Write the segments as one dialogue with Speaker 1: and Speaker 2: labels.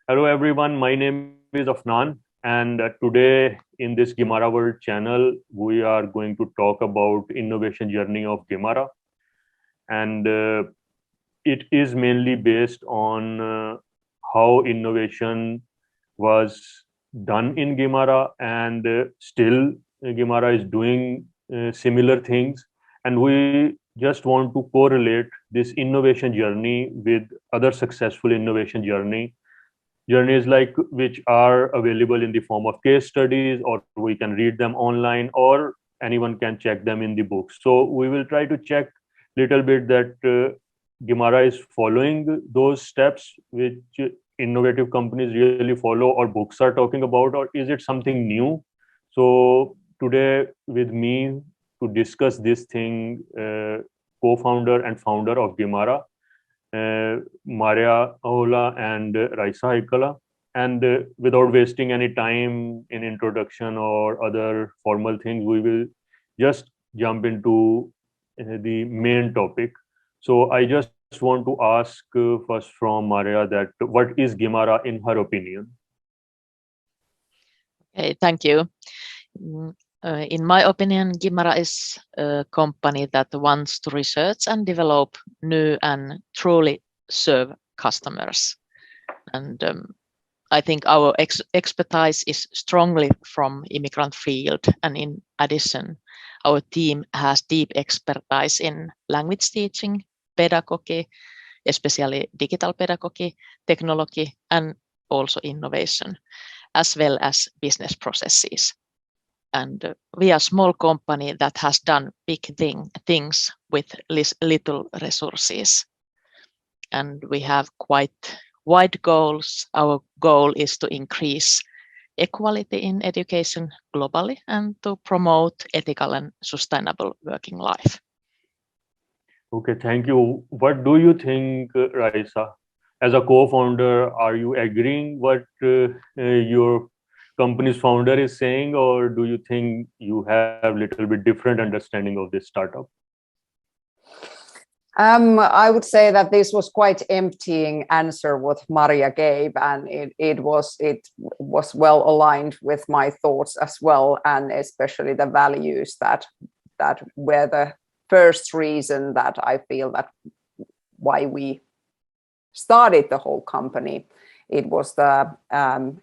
Speaker 1: Hello everyone, my name is Afnan, and today in this Gimara World channel, we are going to talk about innovation journey of Gimara, and it is mainly based on how innovation was done in Gimara, and still Gimara is doing similar things, and we just want to correlate this innovation journey with other successful innovation journeys like which are available in the form of case studies, or we can read them online, or anyone can check them in the books. So we will try to check little bit that Gimara is following those steps which innovative companies really follow or books are talking about, or is it something new. So today with me to discuss this thing, co-founder and founder of Gimara, Maria Ahola and Raisa Haikala. And without wasting any time in introduction or other formal things, we will just jump into the main topic. So I just want to ask first from Maria that what is Gimara in her opinion?
Speaker 2: Okay, thank you. In my opinion, Gimara is a company that wants to research and develop new and truly serve customers. And I think our expertise is strongly from immigrant field. And in addition, our team has deep expertise in language teaching, pedagogy, especially digital pedagogy, technology, and also innovation, as well as business processes. And we are a small company that has done big things with little resources. And we have quite wide goals. Our goal is to increase equality in education globally and to promote ethical and sustainable working life.
Speaker 1: Okay, thank you. What do you think, Raisa? As a co-founder, are you agreeing what your company's founder is saying, or do you think you have a little bit different understanding of this startup?
Speaker 3: I would say that this was quite emptying answer what Maria gave, and it was well aligned with my thoughts as well, and especially the values that were the first reason that I feel that why we started the whole company. It was the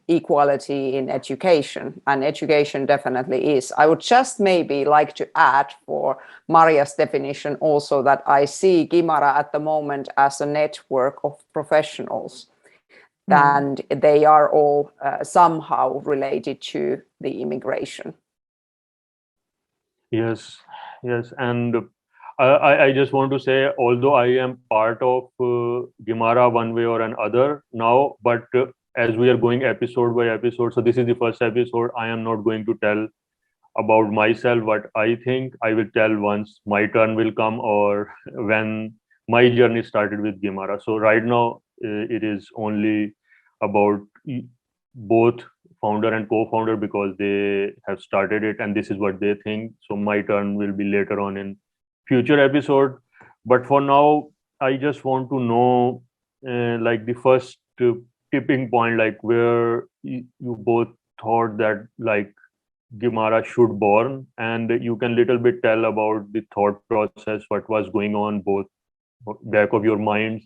Speaker 3: equality in education, and education definitely is. I would just maybe like to add for Maria's definition also that I see Gimara at the moment as a network of professionals, and they are all somehow related to the immigration.
Speaker 1: Yes, and I just want to say, although I am part of Gimara one way or another now, but as we are going episode by episode, so this is the first episode, I am not going to tell about myself what I think. I will tell once my turn will come, or when my journey started with Gimara. So right now, it is only about both founder and co-founder because they have started it and this is what they think. So my turn will be later on in future episode, but for now I just want to know like the first tipping point, like where you both thought that like Gimara should born, and you can little bit tell about the thought process, what was going on both back of your minds,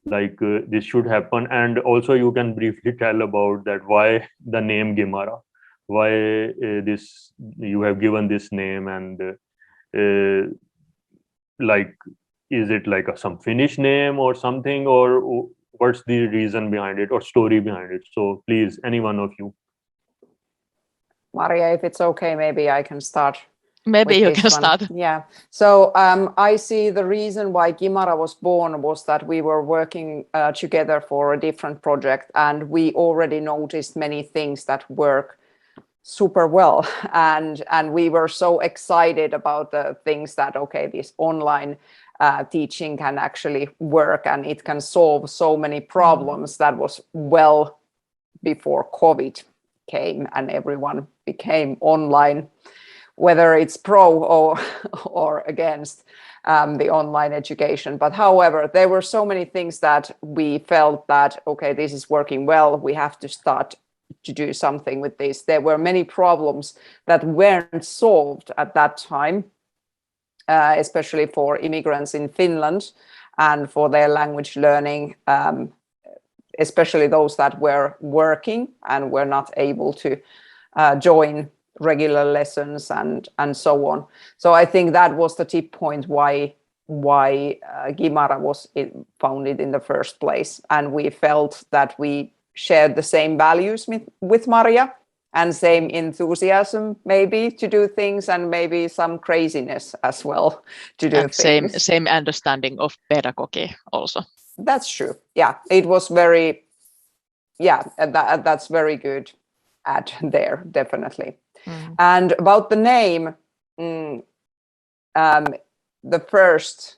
Speaker 1: like this should happen, and also you can briefly tell about that why the name Gimara, why this you have given this name, and like is it like some Finnish name or something, or what's the reason behind it or story behind it? So please, any one of you.
Speaker 3: Maria, if it's okay, maybe I can start.
Speaker 2: Maybe you can start.
Speaker 3: Yeah. So I see the reason why Gimara was born was that we were working together for a different project, and we already noticed many things that work super well, and we were so excited about the things that okay, this online teaching can actually work and it can solve so many problems. That was well before COVID came and everyone became online, whether it's pro or against. the online education. But however, there were so many things that we felt that, okay, this is working well. We have to start to do something with this. There were many problems that weren't solved at that time, especially for immigrants in Finland and for their language learning, especially those that were working and were not able to join regular lessons and so on. So I think that was the tip point why Gimara was founded in the first place. And we felt that we shared the same values with Maria and same enthusiasm maybe to do things, and maybe some craziness as well to do
Speaker 2: and
Speaker 3: things.
Speaker 2: Same understanding of pedagogy also.
Speaker 3: That's true. Yeah, it was very, that's very good add there, definitely. And about the name, the first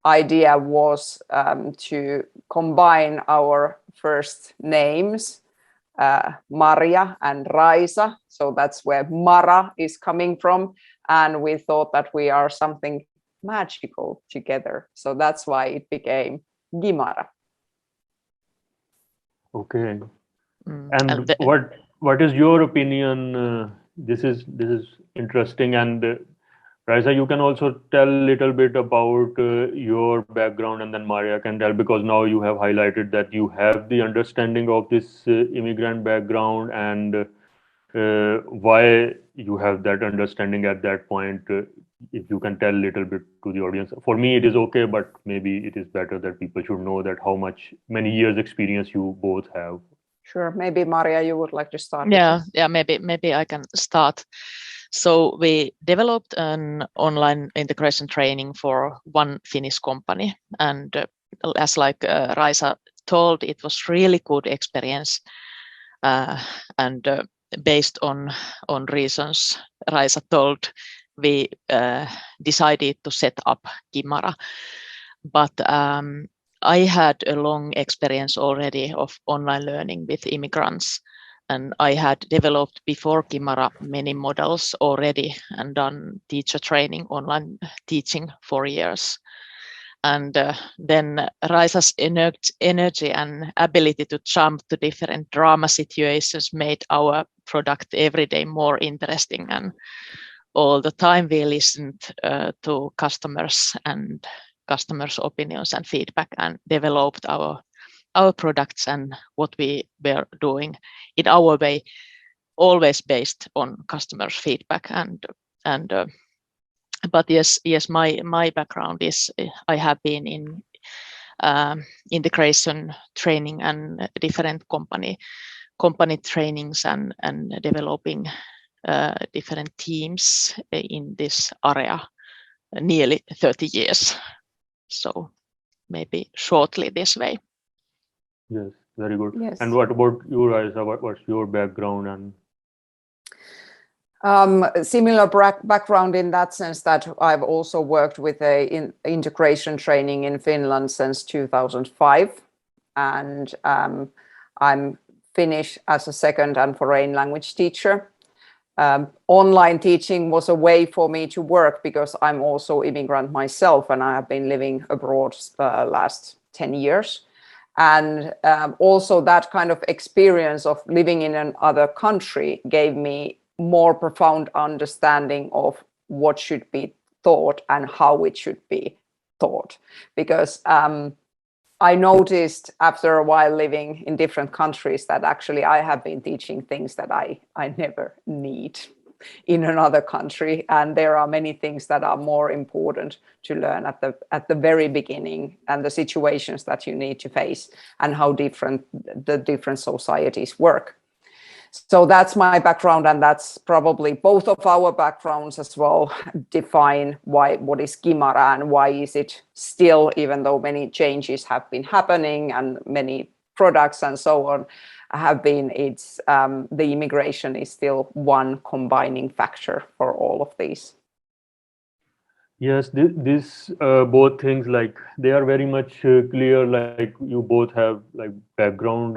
Speaker 3: idea was to combine our first names, Maria and Raisa. So that's where Mara is coming from. And we thought that we are something magical together. So that's why it became Gimara.
Speaker 1: Okay. And what is your opinion? This is interesting. And Raisa, you can also tell a little bit about your background, and then Maria can tell, because now you have highlighted that you have the understanding of this immigrant background and why you have that understanding at that point. If you can tell a little bit to the audience. For me, it is okay, but maybe it is better that people should know that many years experience you both have.
Speaker 3: Sure. Maybe Maria, you would like to start.
Speaker 2: Yeah. Maybe I can start. So we developed an online integration training for one Finnish company, and as Raisa told, it was really good experience, and based on reasons Raisa told, we decided to set up Gimara. But I had a long experience already of online learning with immigrants, and I had developed before Gimara many models already and done teacher training, online teaching for years. And then Raisa's energy and ability to jump to different drama situations made our product every day more interesting. And all the time we listened to customers and customers' opinions and feedback, and developed our products and what we were doing in our way, always based on customers' feedback. But yes, my background is I have been in integration training and different company trainings and developing different teams in this area nearly 30 years. So maybe shortly this way.
Speaker 1: Yes, very good.
Speaker 3: Yes.
Speaker 1: And what about you, Raisa? What's your background? And
Speaker 3: similar background in that sense that I've also worked with integration training in Finland since 2005, and I'm Finnish as a second and foreign language teacher. Online teaching was a way for me to work because I'm also immigrant myself, and I have been living abroad last 10 years. And also that kind of experience of living in another country gave me more profound understanding of what should be taught and how it should be taught. Because I noticed after a while living in different countries that actually I have been teaching things that I never need in another country. And there are many things that are more important to learn at the very beginning, and the situations that you need to face and how the different societies work. So that's my background, and that's probably both of our backgrounds as well define what is Gimara and why is it still, even though many changes have been happening and many products and so on have been, the immigration is still one combining factor for all of these.
Speaker 1: yes, this both things, like they are very much clear. Like you both have like background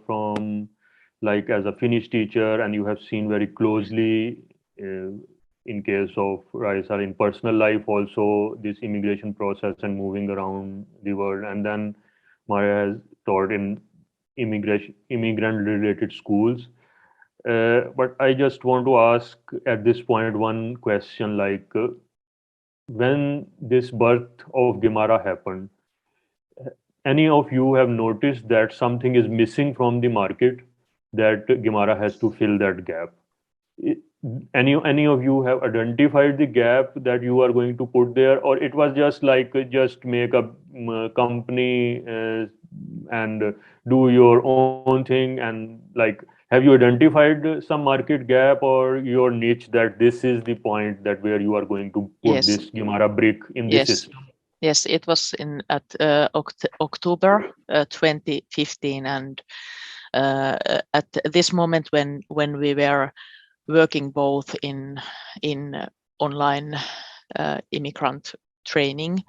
Speaker 1: from like as a Finnish teacher, and you have seen very closely in case of Raisa in personal life also this immigration process and moving around the world, and then Maria has taught in immigrant related schools. But I just want to ask at this point one question, like when this birth of Gimara happened, any of you have noticed that something is missing from the market that Gimara has to fill that gap? I- any of you have identified the gap that you are going to put there, or it was just like just make a company and do your own thing, and like have you identified some market gap or your niche that this is the point that where you are going to put
Speaker 2: Yes,
Speaker 1: this Gimara brick in the
Speaker 2: yes,
Speaker 1: system?
Speaker 2: yes. It was in at October 2015, and at this moment when we were working both in online immigrant training,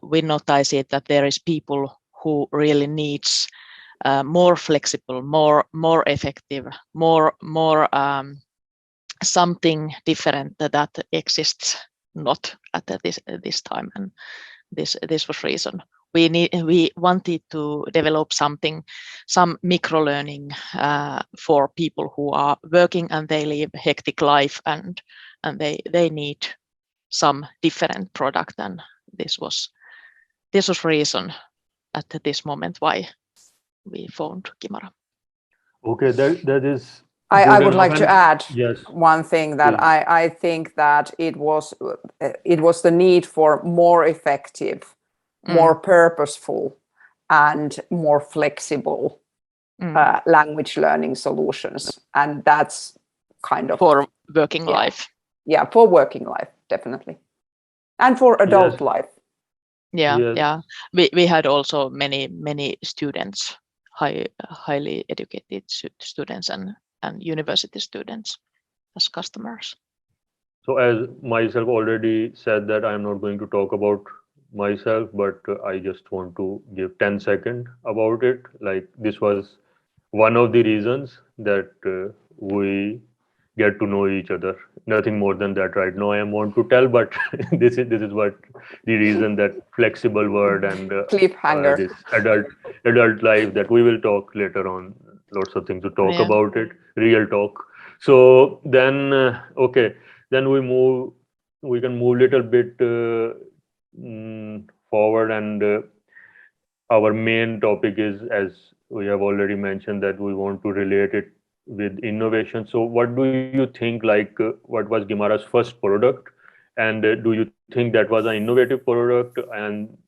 Speaker 2: we noticed it that there is people who really needs more flexible, more effective, more something different that exists not at this time, and this was reason we wanted to develop something, some micro learning for people who are working and they live hectic life, and they need some different product, and this was reason at this moment why we found Gimara.
Speaker 1: Okay, that is
Speaker 3: I
Speaker 1: good
Speaker 3: would
Speaker 1: enough.
Speaker 3: like to
Speaker 1: And
Speaker 3: add
Speaker 1: yes,
Speaker 3: one thing that
Speaker 1: please.
Speaker 3: I think that it was the need for more effective, more purposeful, and more flexible language learning solutions, and that's kind of
Speaker 2: for working life.
Speaker 3: Yeah, for working life, definitely, and for adult
Speaker 1: Yes,
Speaker 3: life.
Speaker 2: Yeah,
Speaker 1: yes.
Speaker 2: yeah. We had also many students, highly educated students and university students as customers.
Speaker 1: So as myself already said that I am not going to talk about myself, but I just want to give 10 seconds about it. Like this was one of the reasons that we get to know each other. Nothing more than that right now I want to tell, but this is what the reason that flexible word and
Speaker 3: Cliffhanger.
Speaker 1: this adult life that we will talk later on. Lots of things to talk
Speaker 2: Yeah.
Speaker 1: about it, real talk. So then, okay, then we can move little bit forward, and our main topic is, as we have already mentioned, that we want to relate it with innovation. So what do you think, like what was Gimara's first product, and do you think that was an innovative product? And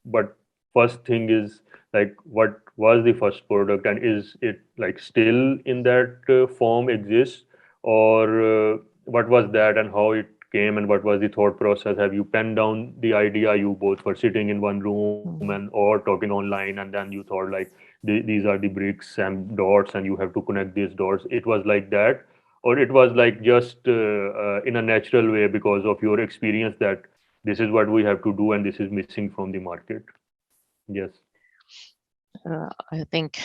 Speaker 1: but first thing is, like, what was the first product, and is it like still in that form exists, or what was that and how it came, and what was the thought process? Have you penned down the idea, you both were sitting in one room and or talking online, and then you thought like these are the bricks and dots and you have to connect these dots? It was like that, or it was like just in a natural way because of your experience that this is what we have to do and this is missing from the market? Yes.
Speaker 2: I think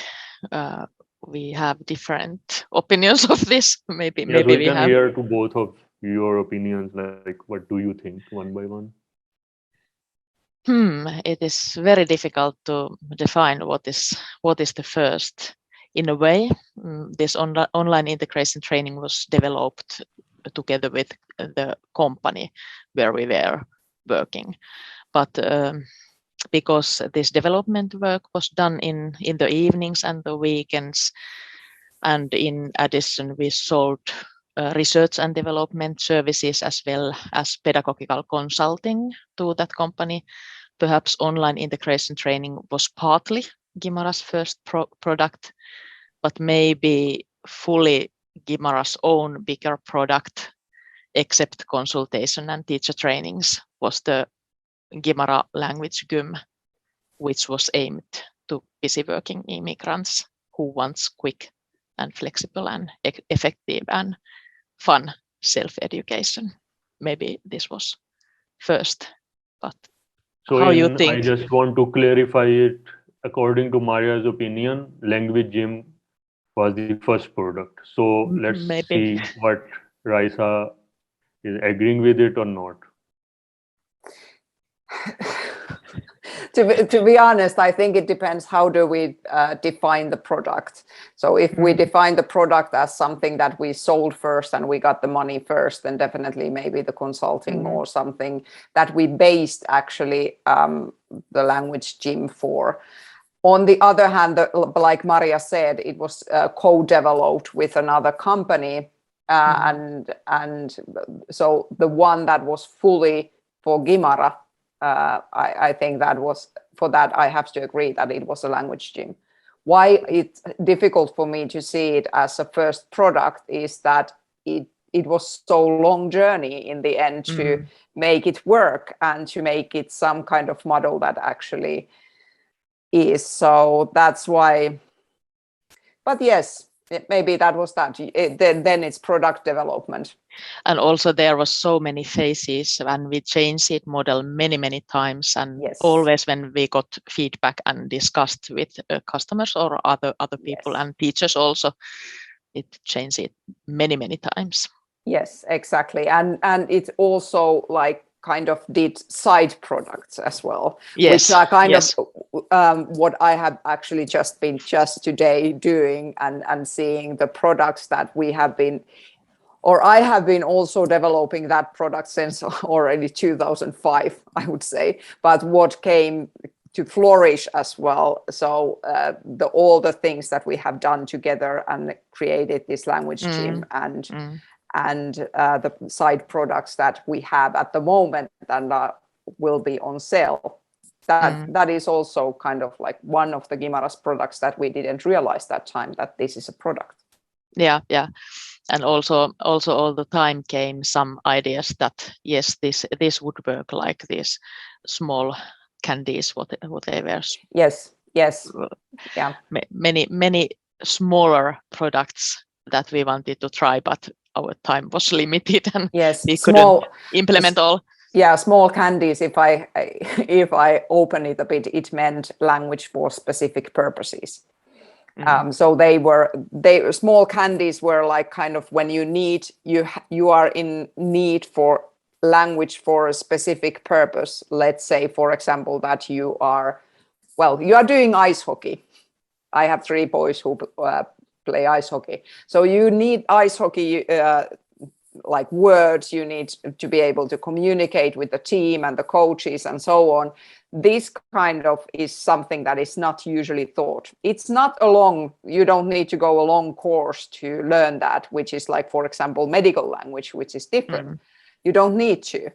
Speaker 2: we have different opinions of this. Maybe
Speaker 1: Yes, we
Speaker 2: we
Speaker 1: can
Speaker 2: have.
Speaker 1: hear to both of your opinions. Like, what do you think, one by one?
Speaker 2: It is very difficult to define what is the first. In a way, this online integration training was developed together with the company where we were working, but because this development work was done in the evenings and the weekends, and in addition we sold research and development services as well as pedagogical consulting to that company. Perhaps online integration training was partly Gimara's first product, but maybe fully Gimara's own bigger product, except consultation and teacher trainings, was the Gimara language GUM, which was aimed to busy working immigrants who wants quick and flexible and effective and fun self-education. Maybe this was first, but
Speaker 1: So
Speaker 2: how you
Speaker 1: in I
Speaker 2: think?
Speaker 1: just want to clarify it. According to Maria's opinion, Language Gym was the first product. So let's
Speaker 2: Maybe.
Speaker 1: see what Raisa is agreeing with it or not?
Speaker 3: To be honest, I think it depends how do we define the product. So if we define the product as something that we sold first and we got the money first, then definitely maybe the consulting or something that we based actually the language gym for. On the other hand, like Maria said, it was co-developed with another company. And so the one that was fully for Gimara, I think that was, for that I have to agree that it was a language gym. Why it's difficult for me to see it as a first product is that it was so long journey in the end to make it work and to make it some kind of model that actually is. So that's why, but yes, maybe that was that. Then it's product development.
Speaker 2: And also there was so many phases and we changed it model many times, and always when we got feedback and discussed with customers or other people and teachers also, it changed it many times.
Speaker 3: Yes, exactly. And it also like kind of did side products as well, which are kind of what I have actually just today doing and seeing the products that we have been, or I have been also developing that product since already 2005, I would say, but what came to flourish as well. So all the things that we have done together and created this language gym and the side products that we have at the moment and will be on sale. That is also kind of like one of the Gimara's products that we didn't realize that time that this is a product.
Speaker 2: Yeah. And also all the time came some ideas that yes, this would work, like these small candies, whatever.
Speaker 3: Yes. Yeah.
Speaker 2: Many smaller products that we wanted to try, but our time was limited and we couldn't implement all.
Speaker 3: Yeah, small candies. If I open it a bit, it meant language for specific purposes. So they small candies were like kind of when you are in need for language for a specific purpose. Let's say, for example, that you are doing ice hockey. I have 3 boys who play ice hockey. So you need ice hockey like words, you need to be able to communicate with the team and the coaches and so on. This kind of is something that is not usually taught. It's not you don't need to go a long course to learn that, which is like, for example, medical language, which is different. You don't need to.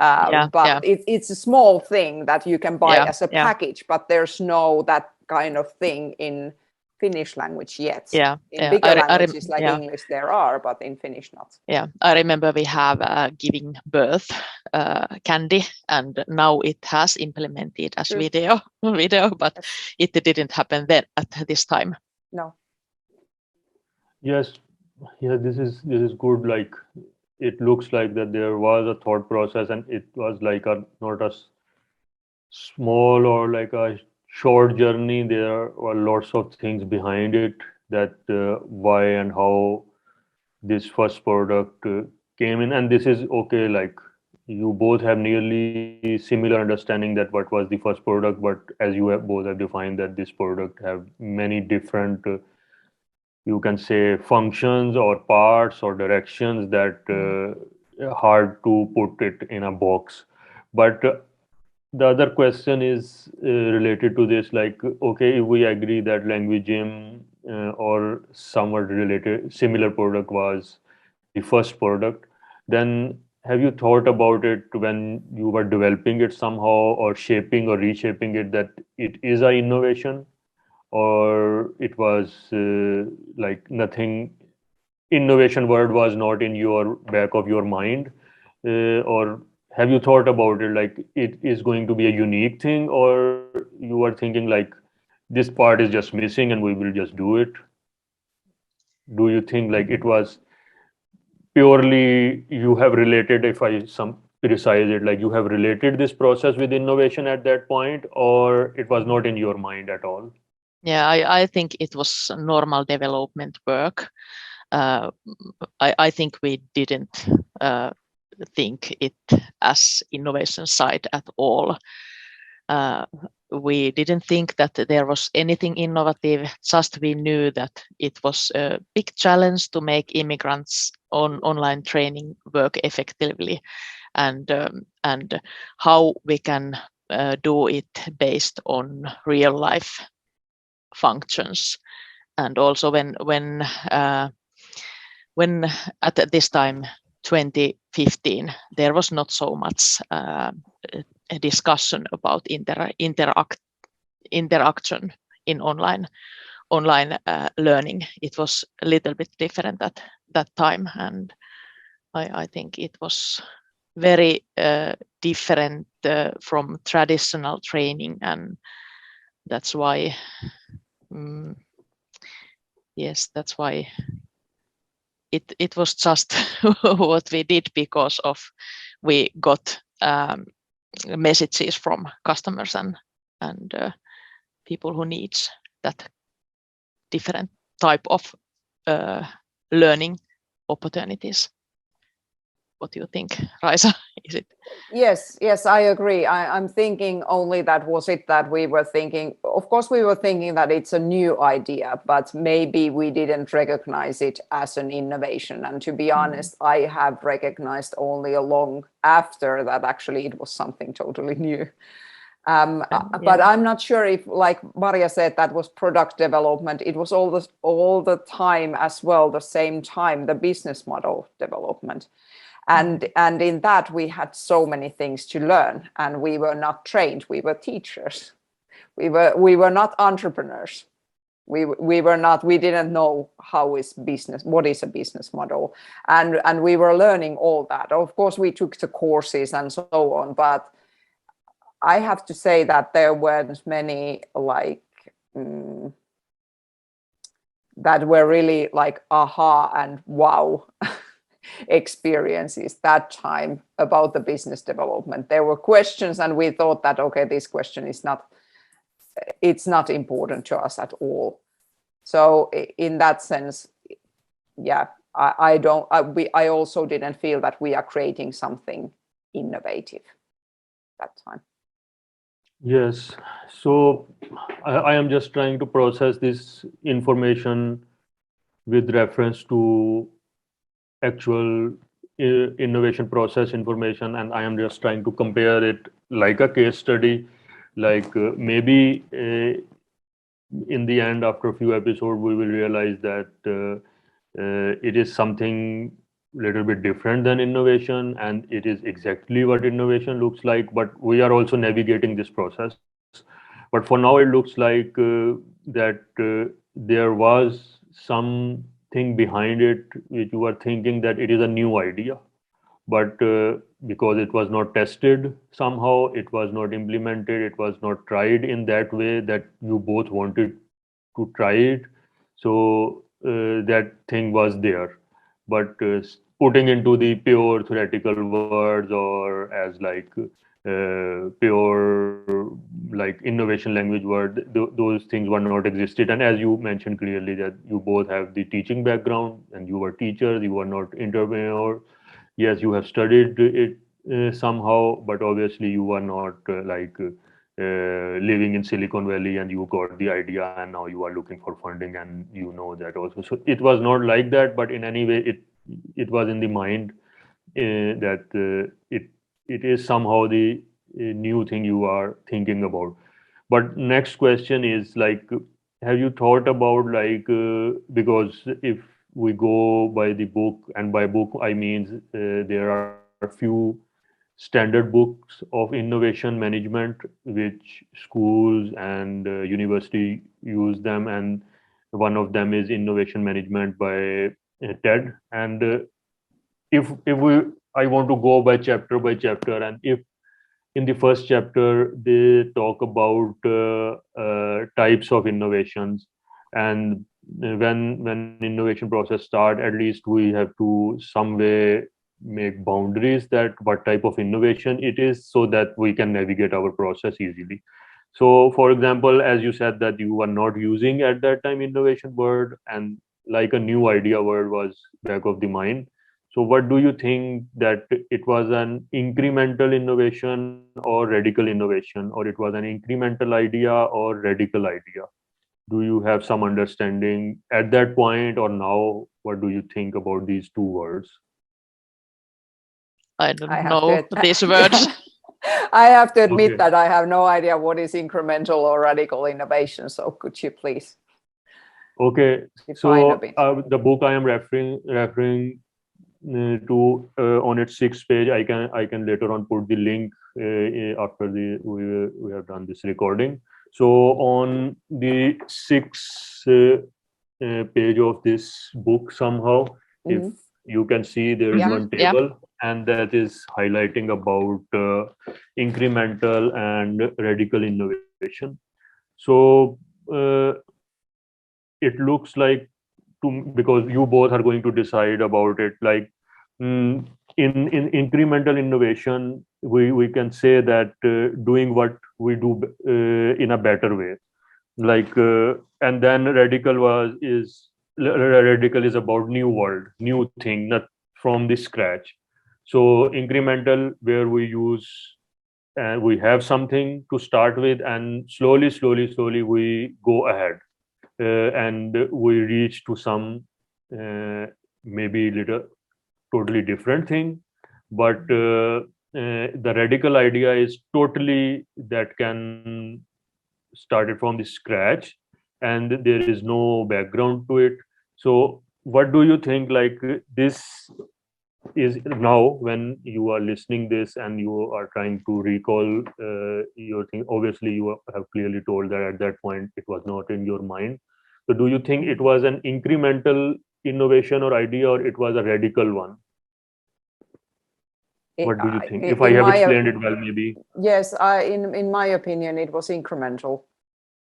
Speaker 3: It's a small thing that you can buy as a package, but there's no that kind of thing in Finnish language yet. In bigger languages like English there are, but in Finnish not.
Speaker 2: Yeah, I remember we have giving birth candy, and now it has implemented as video, but it didn't happen then at this time.
Speaker 3: No.
Speaker 1: Yes, this is good. Like it looks like that there was a thought process, and it was like not a small or like a short journey. There were lots of things behind it, that why and how this first product came in. And this is okay, like you both have nearly similar understanding that what was the first product, but as you both have defined that this product have many different you can say functions or parts or directions that hard to put it in a box. But the other question is related to this, like, okay, if we agree that language gym or somewhat related similar product was the first product, then have you thought about it when you were developing it somehow or shaping or reshaping it, that it is an innovation, or it was like nothing, innovation word was not in your back of your mind, or have you thought about it like it is going to be a unique thing, or you are thinking like this part is just missing and we will just do it? Do you think like it was purely you have related, if I precise it, like you have related this process with innovation at that point, or it was not in your mind at all?
Speaker 2: Yeah, I think it was normal development work. I think we didn't think it as innovation side at all. We didn't think that there was anything innovative, just we knew that it was a big challenge to make immigrants online training work effectively, and how we can do it based on real life functions. And also when at this time 2015 there was not so much a discussion about interaction in online learning. It was a little bit different at that time, and I think it was very different from traditional training, and that's why that's why it was just what we did, because of we got messages from customers and people who needs that different type of learning opportunities. What do you think, Raisa? Is it?
Speaker 3: Yes, I agree. I'm thinking only that we were thinking, of course we were thinking that it's a new idea, but maybe we didn't recognize it as an innovation. And to be honest, I have recognized only long after that actually it was something totally new. But I'm not sure if, like Maria said, that was product development. It was all the time as well, the same time, the business model development. And in that we had so many things to learn, and we were not trained. We were teachers. We were not entrepreneurs. We didn't know what is a business model, and we were learning all that. Of course, we took the courses and so on, but I have to say that there weren't many that were really like aha and wow experiences that time about the business development. There were questions and we thought that, okay, this question is not important to us at all. So in that sense, I also didn't feel that we are creating something innovative that time.
Speaker 1: Yes, so I am just trying to process this information with reference to actual innovation process information, and I am just trying to compare it like a case study. Like maybe in the end, after a few episodes, we will realize that it is something little bit different than innovation, and it is exactly what innovation looks like, but we are also navigating this process. But for now it looks like that there was something behind it which you are thinking that it is a new idea, but because it was not tested, somehow it was not implemented, it was not tried in that way that you both wanted to try it, so that thing was there. But putting into the pure theoretical words, or as like pure like innovation language word, those things were not existed. And as you mentioned clearly that you both have the teaching background and you were teachers, you were not entrepreneur. Yes, you have studied it somehow, but obviously you were not living in Silicon Valley and you got the idea and now you are looking for funding, and you know that also. So it was not like that, but in any way it was in the mind that it is somehow the new thing you are thinking about. But next question is like, have you thought about like because if we go by the book, and by book I mean there are few standard books of innovation management which schools and university use them, and one of them is Innovation Management by Ted. And if I want to go by chapter, and if in the first chapter they talk about types of innovations, and when innovation process start, at least we have to some way make boundaries that what type of innovation it is, so that we can navigate our process easily. So for example, as you said that you were not using at that time innovation word, and like a new idea word was back of the mind. So what do you think, that it was an incremental innovation or radical innovation, or it was an incremental idea or radical idea? Do you have some understanding at that point, or now? What do you think about these two words?
Speaker 2: I don't
Speaker 3: I have
Speaker 2: know
Speaker 3: to
Speaker 2: these words.
Speaker 3: I have to admit
Speaker 1: Okay.
Speaker 3: that I have no idea what is incremental or radical innovation. So could you please
Speaker 1: Okay,
Speaker 3: define a
Speaker 1: so
Speaker 3: bit?
Speaker 1: the book I am referring to on its sixth page, I can later on put the link after we have done this recording. So on the sixth page of this book, somehow, if
Speaker 3: Mhm.
Speaker 1: you can see, there is one
Speaker 2: Yeah.
Speaker 1: table, and that is highlighting about incremental and radical innovation. So it looks like, because you both are going to decide about it, like, in incremental innovation, we can say that doing what we do in a better way, like, and then radical is about new world, new thing, not from the scratch. So incremental, where we use, and we have something to start with, and slowly we go ahead, and we reach to some maybe little totally different thing. But the radical idea is totally that can start it from the scratch, and there is no background to it. So what do you think, like, this is now, when you are listening this and you are trying to recall your thing, obviously you have clearly told that at that point it was not in your mind. So do you think it was an incremental innovation or idea, or it was a radical one? What do you think, if I
Speaker 3: In
Speaker 1: have
Speaker 3: my
Speaker 1: explained it well, maybe?
Speaker 3: yes, in my opinion, it was incremental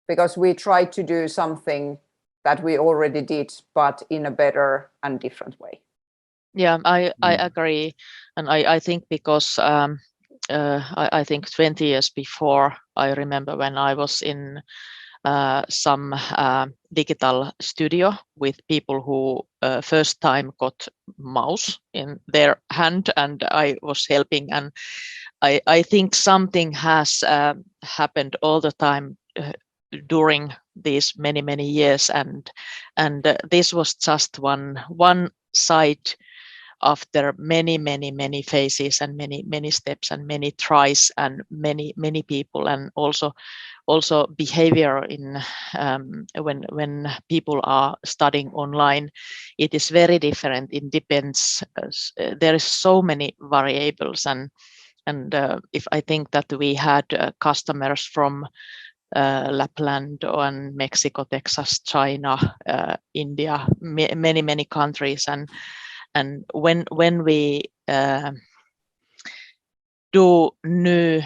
Speaker 3: because we tried to do something that we already did, but in a better and different way.
Speaker 2: Yeah, I agree, and I think because I think 20 years before, I remember when I was in some digital studio with people who first time got mouse in their hand, and I was helping, and I think something has happened all the time during these many years, and this was just one side after many phases and many steps and many tries and many people, and also behavior in when people are studying online. It is very different. It depends. There is so many variables, and if I think that we had customers from Lapland and Mexico, Texas, China, India, many countries, and when we do new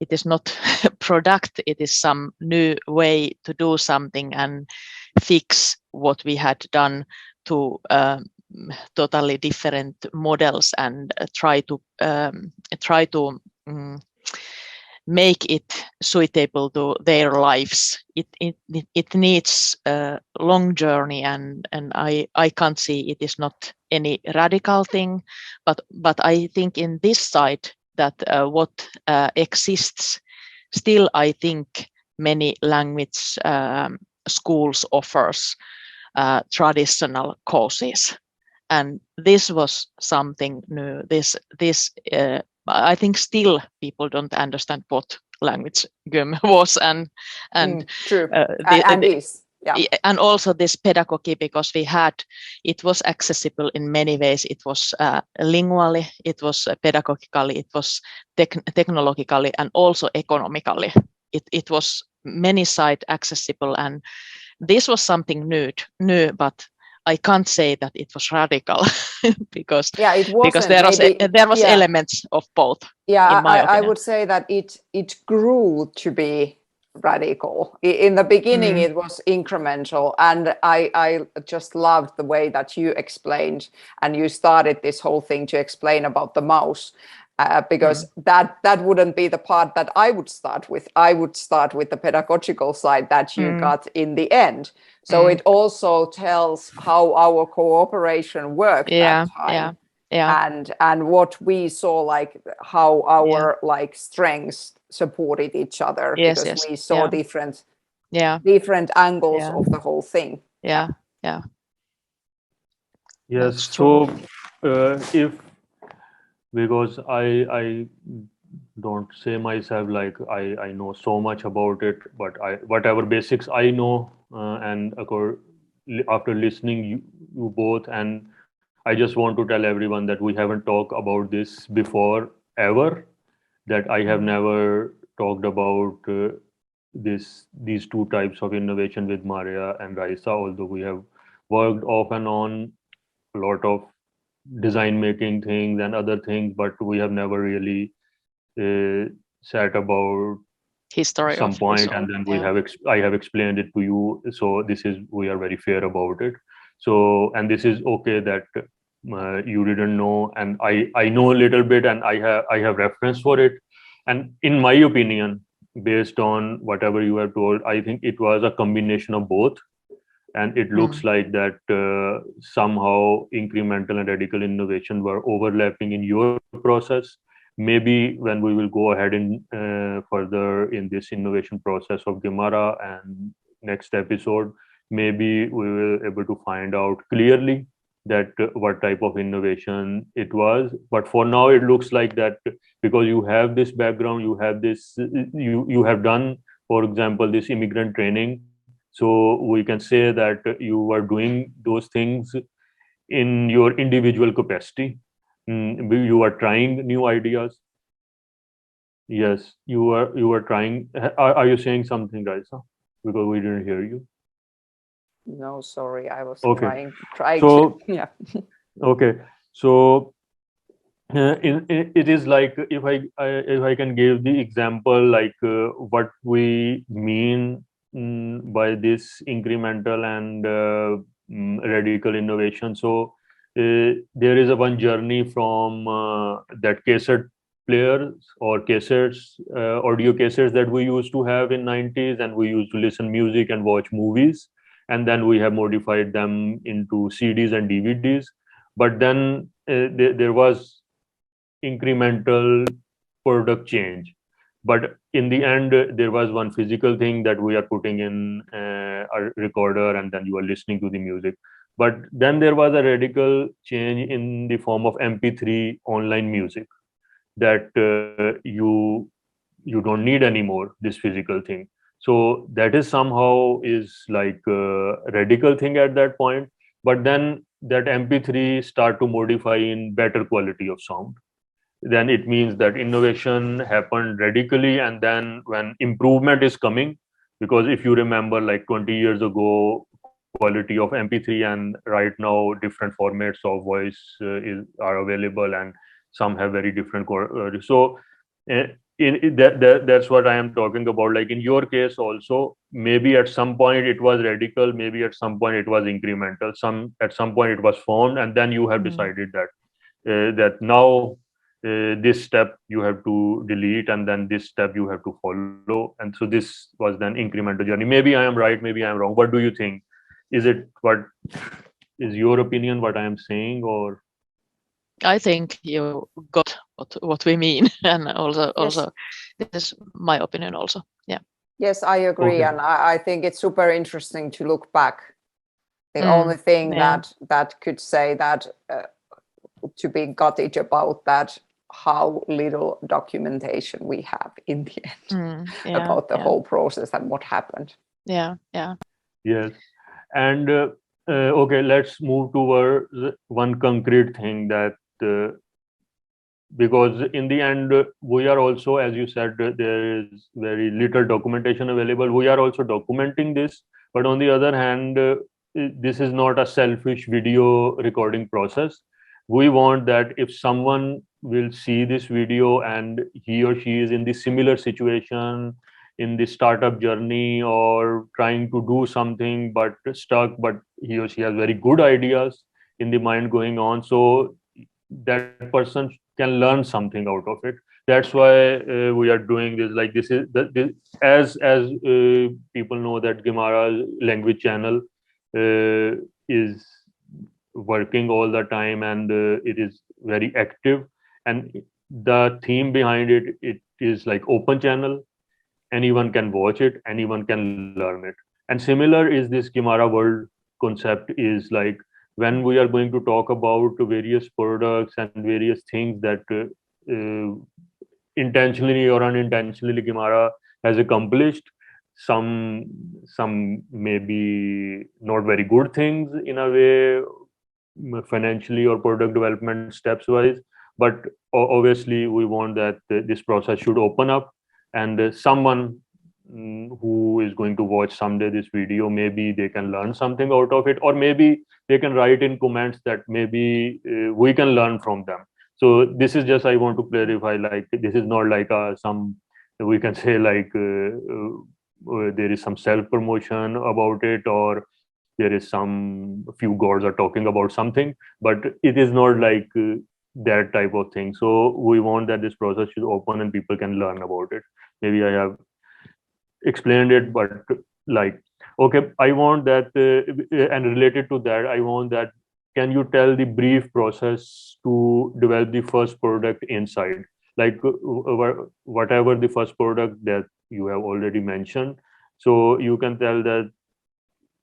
Speaker 2: it is not product, it is some new way to do something and fix what we had done to totally different models, and try to make it suitable to their lives. It needs a long journey, and I can't see it is not any radical thing, but I think in this side that what exists still, I think many language schools offers traditional courses, and this was something new. This I think still people don't understand what language was, and
Speaker 3: true. And this, yeah,
Speaker 2: and also this pedagogy, because it was accessible in many ways. It was lingually, it was pedagogically, it was technologically, and also economically. It was many side accessible, and this was something new, but I can't say that it was radical because
Speaker 3: it wasn't,
Speaker 2: because there was elements of both.
Speaker 3: Yeah,
Speaker 2: in my
Speaker 3: I
Speaker 2: opinion.
Speaker 3: would say that it grew to be radical. In the beginning, it was incremental, and I just loved the way that you explained, and you started this whole thing to explain about the mouse. because that wouldn't be the part that I would start with. I would start with the pedagogical side that you got in the end. So it also tells how our cooperation worked that time. And what we saw, like how our like strengths supported each other, because we saw different angles of the whole thing.
Speaker 1: Yes. So if, because I don't say myself like I know so much about it, but whatever basics I know, and after listening you both, and I just want to tell everyone that we haven't talked about this before ever, that I have never talked about these two types of innovation with Maria and Raisa, although we have worked off and on a lot of design making things and other things, but we have never really sat about
Speaker 2: history
Speaker 1: some
Speaker 2: of
Speaker 1: point, and then I have explained it to you. So this is, we are very fair about it. So, and this is okay that you didn't know, and I know a little bit, and I have reference for it. And in my opinion, based on whatever you have told, I think it was a combination of both. And it looks like that somehow incremental and radical innovation were overlapping in your process. Maybe when we will go ahead in further in this innovation process of Gimara and next episode, maybe we will able to find out clearly that what type of innovation it was. But for now, it looks like that because you have this background, you have this, you have done, for example, this immigrant training. So we can say that you are doing those things in your individual capacity. You are trying new ideas. Yes, you are trying. Are you saying something, Raisa? Because we didn't hear you.
Speaker 3: No, sorry, I was
Speaker 1: okay.
Speaker 3: trying
Speaker 1: so,
Speaker 3: to, yeah.
Speaker 1: Okay, so it is like, if I can give the example, like what we mean by this incremental and radical innovation. So there is a one journey from that cassette players or cassettes, audio cassettes that we used to have in 90s, and we used to listen music and watch movies, and then we have modified them into CDs and DVDs. But then there was incremental product change, but in the end there was one physical thing that we are putting in a recorder, and then you are listening to the music. But then there was a radical change in the form of MP3 online music, that you don't need anymore this physical thing. So that is somehow is like a radical thing at that point. But then that MP3 start to modify in better quality of sound, then it means that innovation happened radically. And then when improvement is coming, because if you remember, like 20 years ago, quality of MP3, and right now different formats of voice are available, and some have very different so that's what I am talking about. Like in your case also, maybe at some point it was radical, maybe at some point it was incremental, at some point it was formed, and then you have decided that that now this step you have to delete, and then this step you have to follow. And so this was then incremental journey. Maybe I am right, maybe I am wrong. What do you think? Is it, what is your opinion, what I am saying? Or
Speaker 2: I think you got what we mean, and also this is my opinion also. Yeah.
Speaker 3: Yes, I agree.
Speaker 1: Okay.
Speaker 3: And I think it's super interesting to look back. The only thing that could say that to be gutted about that, how little documentation we have in the end about the whole process and what happened.
Speaker 1: Yes. And okay, let's move towards one concrete thing, that because in the end we are also, as you said, there is very little documentation available. We are also documenting this, but on the other hand, this is not a selfish video recording process. We want that if someone will see this video and he or she is in the similar situation, in the startup journey, or trying to do something but stuck, but he or she has very good ideas in the mind going on, so that person can learn something out of it. That's why we are doing this. Like this is as people know that Gimara language channel is working all the time, and it is very active. And the theme behind it is like open channel. Anyone can watch it, anyone can learn it. And similar is this Gimara world concept is like when we are going to talk about various products and various things that intentionally or unintentionally Gimara has accomplished. Some maybe not very good things in a way, financially or product development steps wise, but obviously we want that this process should open up, and someone who is going to watch someday this video, maybe they can learn something out of it, or maybe they can write in comments that maybe we can learn from them. So this is just, I want to clarify, like this is not like some, we can say like there is some self promotion about it, or there is some few gods are talking about something, but it is not like that type of thing. So we want that this process should open and people can learn about it. Maybe I have explained it, but like, okay, I want that and related to that, I want that, can you tell the brief process to develop the first product inside, like whatever the first product that you have already mentioned. So you can tell that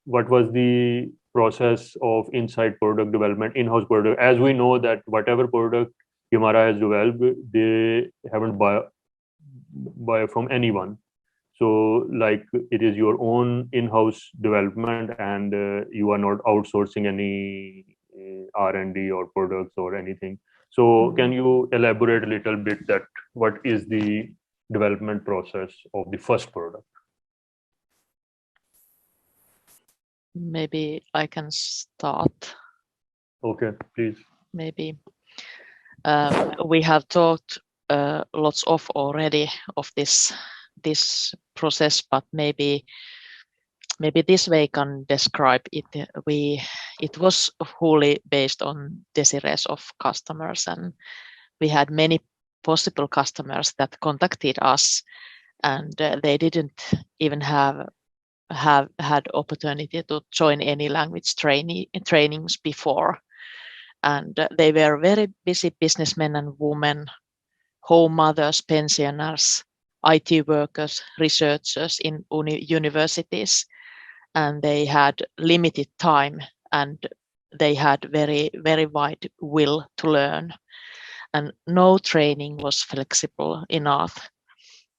Speaker 1: what was the process of inside product development, in-house product, as we know that whatever product Gimara has developed, they haven't buy from anyone. So like it is your own in-house development, and you are not outsourcing any R&D or products or anything. So can you elaborate a little bit that what is the development process of the first product?
Speaker 2: Maybe I can start.
Speaker 1: Okay, please.
Speaker 2: Maybe we have talked lots of already of this process, but maybe this way can describe it. It was wholly based on desires of customers, and we had many possible customers that contacted us, and they didn't even have had opportunity to join any language trainings before, and they were very busy businessmen and women, home mothers, pensioners, IT workers, researchers in universities, and they had limited time, and they had very, very wide will to learn, and no training was flexible enough.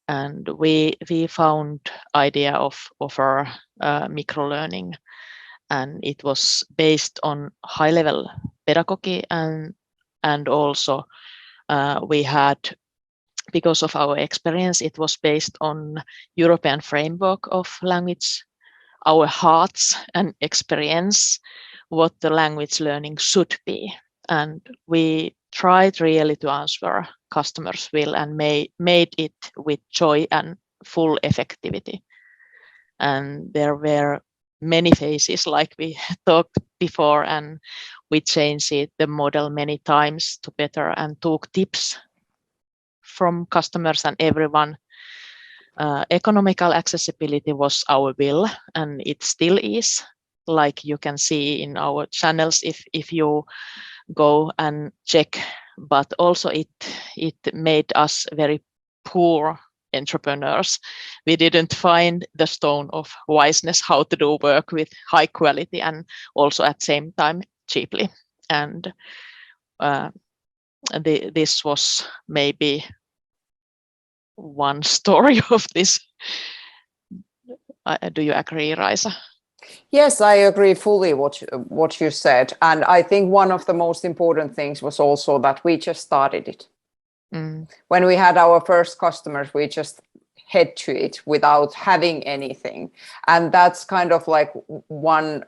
Speaker 2: And we found idea of offer micro-learning, and it was based on high-level pedagogy, and also we had, because of our experience, it was based on European framework of language, our hearts and experience, what the language learning should be. And we tried really to answer customers' will and made it with joy and full effectivity. And there were many phases, like we talked before, and we changed the model many times to better and took tips from customers and everyone. Economical accessibility was our will, and it still is, like you can see in our channels if you go and check. But also it made us very poor entrepreneurs. We didn't find the stone of wiseness how to do work with high quality and also at the same time cheaply. And this was maybe one story of this. Do you agree, Raisa?
Speaker 3: Yes, I agree fully what you said. And I think one of the most important things was also that we just started it. When we had our first customers, we just head to it without having anything. And that's kind of like one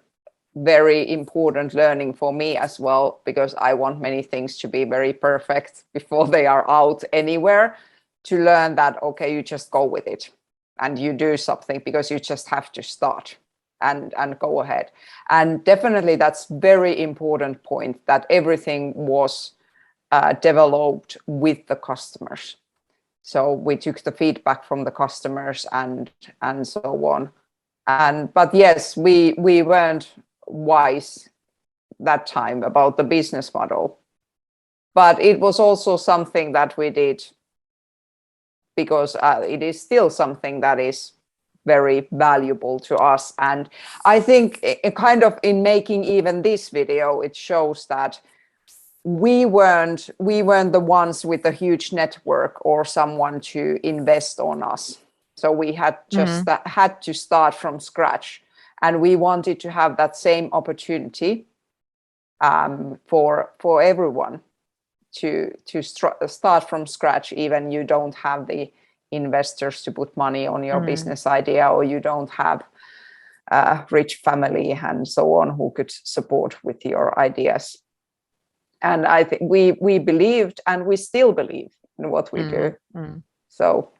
Speaker 3: very important learning for me as well, because I want many things to be very perfect before they are out anywhere, to learn that, okay, you just go with it and you do something because you just have to start and go ahead. And definitely that's very important point, that everything was developed with the customers. So we took the feedback from the customers and so on. But yes, we weren't wise that time about the business model. But it was also something that we did because it is still something that is very valuable to us. And I think kind of in making even this video, it shows that we weren't the ones with a huge network or someone to invest on us. So we had just had to start from scratch, and we wanted to have that same opportunity for everyone to start from scratch. Even you don't have the investors to put money on your business idea, or you don't have a rich family and so on who could support with your ideas. And I think we believed, and we still believe in what we do. So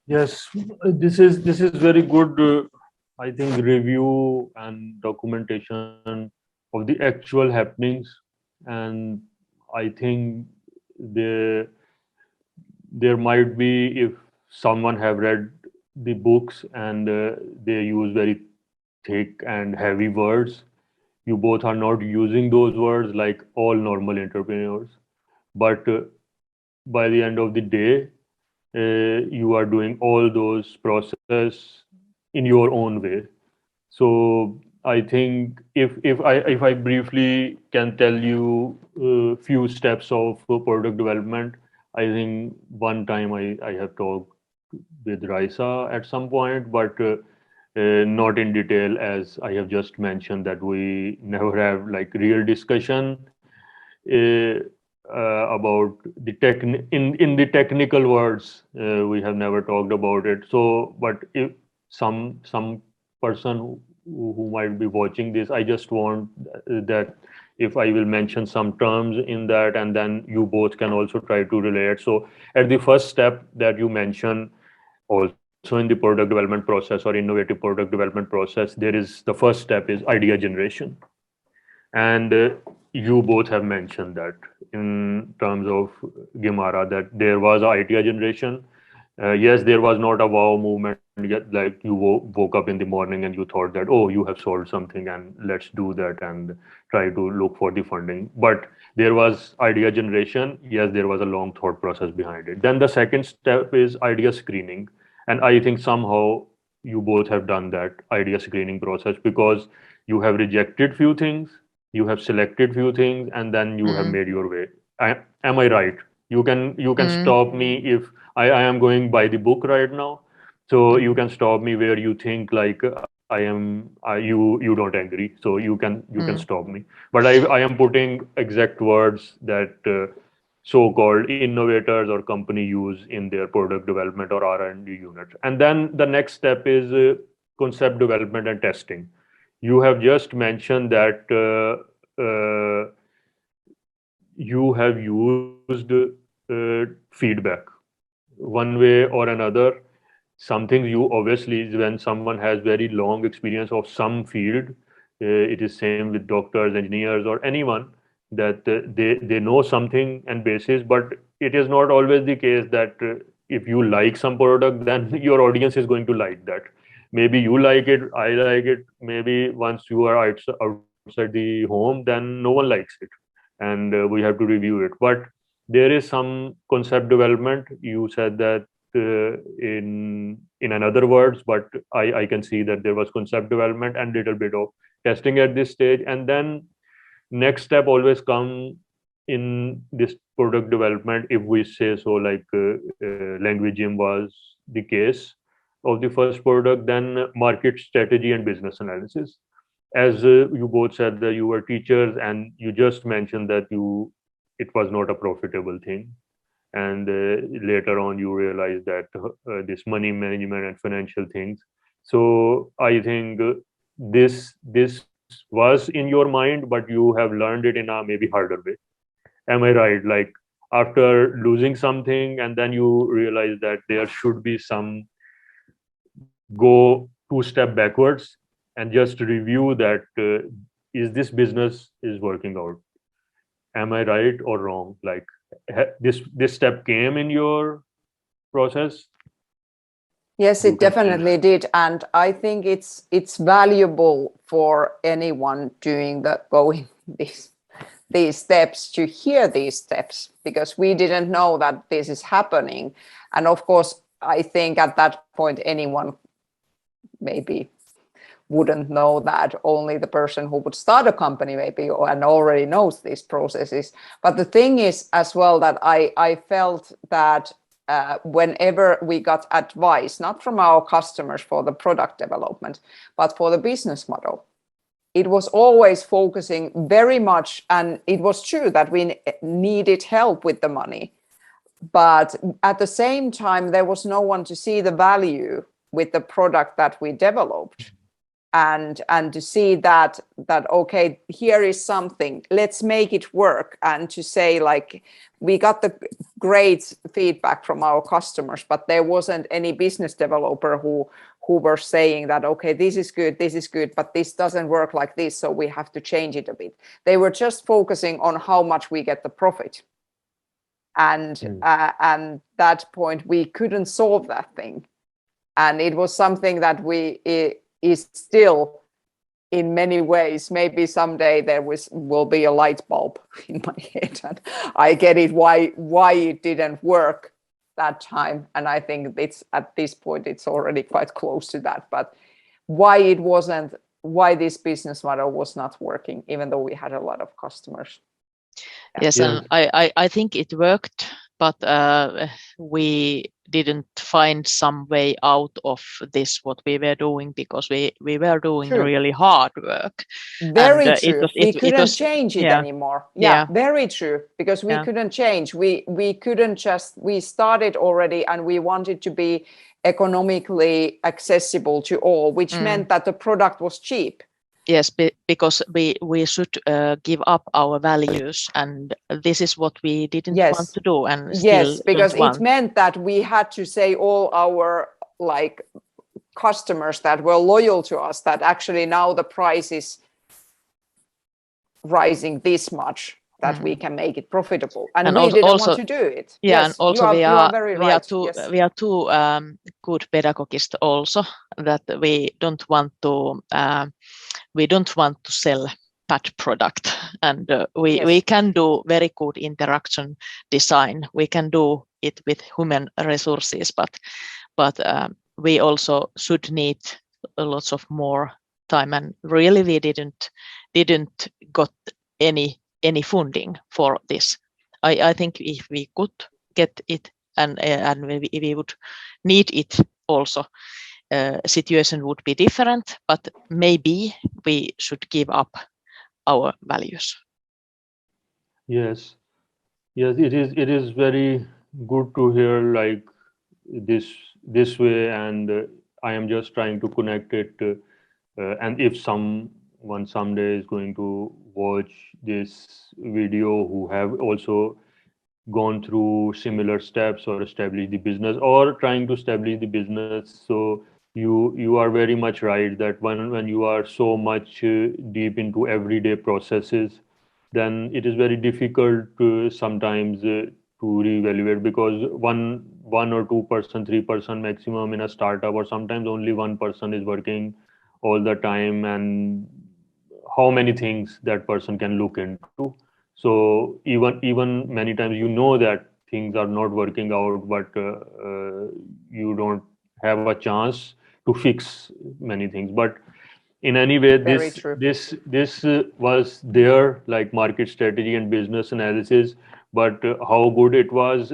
Speaker 1: yes, this is very good. I think review and documentation of the actual happenings, and I think there might be, if someone have read the books and they use very thick and heavy words, you both are not using those words like all normal entrepreneurs, but by the end of the day, you are doing all those process in your own way. So I think if I briefly can tell you a few steps of product development, I think one time I have talked with Raisa at some point, but not in detail, as I have just mentioned that we never have like real discussion uh, about the in the technical words. We have never talked about it. So, but if some person who might be watching this, I just want that if I will mention some terms in that, and then you both can also try to relate. So, at the first step that you mentioned, also in the product development process or innovative product development process, there is the first step is idea generation. And you both have mentioned that in terms of Gimara, that there was idea generation. Yes, there was not a wow movement yet, like you woke up in the morning and you thought that, oh, you have solved something and let's do that and try to look for the funding. But there was idea generation. Yes, there was a long thought process behind it. Then the second step is idea screening. And I think somehow you both have done that idea screening process, because you have rejected few things, you have selected few things, and then you have made your way. Am I right? You can stop me if I am going by the book right now. So you can stop me where you think like you don't agree. So you can stop me. But I am putting exact words that so-called innovators or company use in their product development or R&D unit. And then the next step is concept development and testing. You have just mentioned that you have used feedback one way or another. Some things you obviously, when someone has very long experience of some field, it is same with doctors, engineers, or anyone, that they know something and basis. But it is not always the case that if you like some product, then your audience is going to like that. Maybe you like it, I like it. Maybe once you are outside the home, then no one likes it, and we have to review it. But there is some concept development. You said that in another words, but I can see that there was concept development and little bit of testing at this stage. And then next step always come in this product development, if we say so, like language gym was the case of the first product. Then market strategy and business analysis. As you both said that you were teachers, and you just mentioned that it was not a profitable thing, and later on you realize that this money management and financial things. So I think this was in your mind, but you have learned it in a maybe harder way. Am I right? Like, after losing something, and then you realize that there should be some go two step backwards and just review that is this business is working out. Am I right or wrong? Like this step came in your process?
Speaker 3: Yes,
Speaker 1: You
Speaker 3: it
Speaker 1: can say.
Speaker 3: definitely did, and I think it's valuable for anyone doing the going these steps to hear these steps, because we didn't know that this is happening. And of course, I think at that point anyone maybe wouldn't know that, only the person who would start a company maybe and already knows these processes. But the thing is as well that I felt that whenever we got advice, not from our customers for the product development, but for the business model, it was always focusing very much, and it was true that we needed help with the money, but at the same time there was no one to see the value with the product that we developed, and to see that okay, here is something, let's make it work. And to say, like, we got the great feedback from our customers, but there wasn't any business developer who were saying that okay, this is good, but this doesn't work like this, so we have to change it a bit. They were just focusing on how much we get the profit, and that point we couldn't solve that thing. And it was something that is still in many ways, maybe someday there will be a light bulb in my head and I get it why it didn't work that time. And I think it's at this point it's already quite close to that, but why this business model was not working, even though we had a lot of customers.
Speaker 2: Yes,
Speaker 1: Yeah.
Speaker 2: and I think it worked, but we didn't find some way out of this, what we were doing, because we were doing
Speaker 3: True.
Speaker 2: really hard work.
Speaker 3: Very
Speaker 2: And,
Speaker 3: true. We couldn't change it anymore. Yeah, very true. Because we couldn't change. We couldn't just, we started already and we wanted to be economically accessible to all, which meant that the product was cheap.
Speaker 2: Yes, because we should give up our values, and this is what we didn't want to do, and still
Speaker 3: because
Speaker 2: don't want.
Speaker 3: It meant that we had to say all our like customers that were loyal to us that actually now the price is rising this much that we can make it profitable, and we didn't want to do it.
Speaker 2: Yeah,
Speaker 3: yes,
Speaker 2: and also
Speaker 3: you are very right.
Speaker 2: We are too good pedagogists also, that we don't want to sell bad product, and we can do very good interaction design. We can do it with human resources, but we also should need lots of more time, and really we didn't got any funding for this. I think if we could get it and we would need it also, situation would be different, but maybe we should give up our values.
Speaker 1: Yes, it is very good to hear like this way, and I am just trying to connect it, and if someone someday is going to watch this video who have also gone through similar steps or establish the business or trying to establish the business, so you are very much right that when you are so much deep into everyday processes, then it is very difficult sometimes to reevaluate, because one or 2%, 3% maximum in a startup, or sometimes only one person is working all the time, and how many things that person can look into. So even many times you know that things are not working out, but you don't have a chance to fix many things. But in any way, this was their like market strategy and business analysis. But how good it was,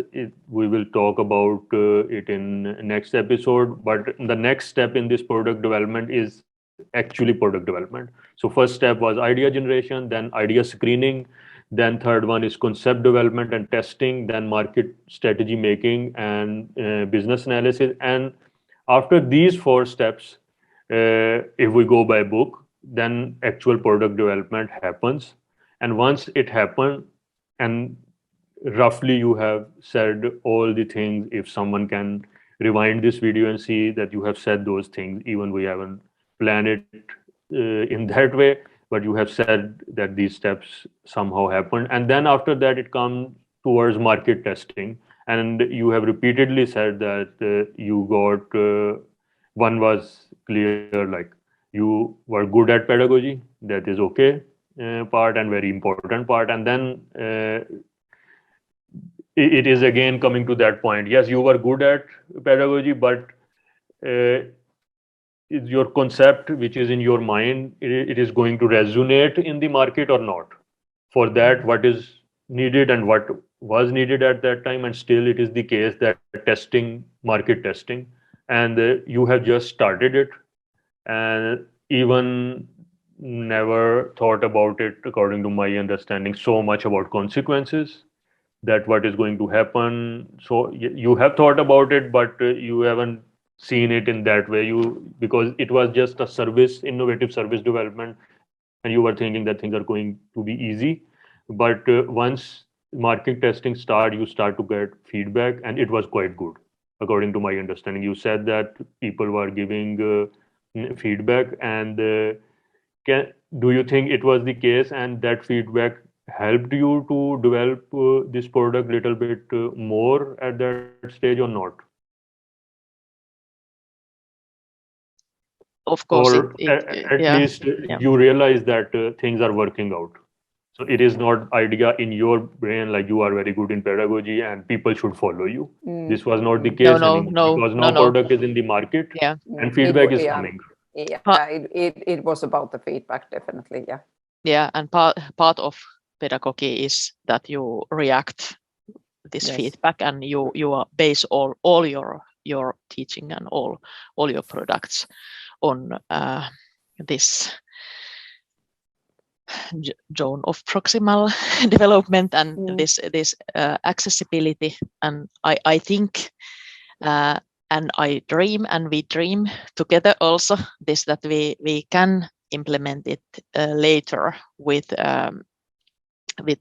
Speaker 1: we will talk about it in next episode. But the next step in this product development is actually product development. So first step was idea generation, then idea screening, then third one is concept development and testing, then market strategy making and business analysis. And after these four steps, if we go by book, then actual product development happens. And once it happens, and roughly you have said all the things, if someone can rewind this video and see that you have said those things, even we haven't planned it in that way, but you have said that these steps somehow happened. And then after that, it comes towards market testing. And you have repeatedly said that you got one was clear, like you were good at pedagogy, that is okay part and very important part. And then it is again coming to that point. Yes, you were good at pedagogy, but uh, is your concept which is in your mind, it is going to resonate in the market or not? For that, what is needed and what was needed at that time, and still it is the case that testing, market testing, and you have just started it, and even never thought about it, according to my understanding, so much about consequences, that what is going to happen. So you have thought about it, but you haven't seen it in that way, you, because it was just a service, innovative service development, and you were thinking that things are going to be easy. But once market testing start, you start to get feedback, and it was quite good, according to my understanding. You said that people were giving feedback, and can, do you think it was the case, and that feedback helped you to develop this product little bit more at that stage or not?
Speaker 2: Of course,
Speaker 1: Or at
Speaker 2: yeah,
Speaker 1: least
Speaker 2: yeah.
Speaker 1: you realize that things are working out. So it is not idea in your brain like you are very good in pedagogy and people should follow you. This was not the
Speaker 2: No,
Speaker 1: case
Speaker 2: no,
Speaker 1: anymore,
Speaker 2: no,
Speaker 1: because
Speaker 2: no,
Speaker 1: now
Speaker 2: no.
Speaker 1: product is in the market
Speaker 2: Yeah.
Speaker 1: and feedback is coming.
Speaker 3: It was about the feedback, definitely.
Speaker 2: Yeah, and part of pedagogy is that you react this feedback, and you are base all your teaching and all your products on this zone of proximal development and this accessibility. And I think and I dream, and we dream together also, this that we can implement it later with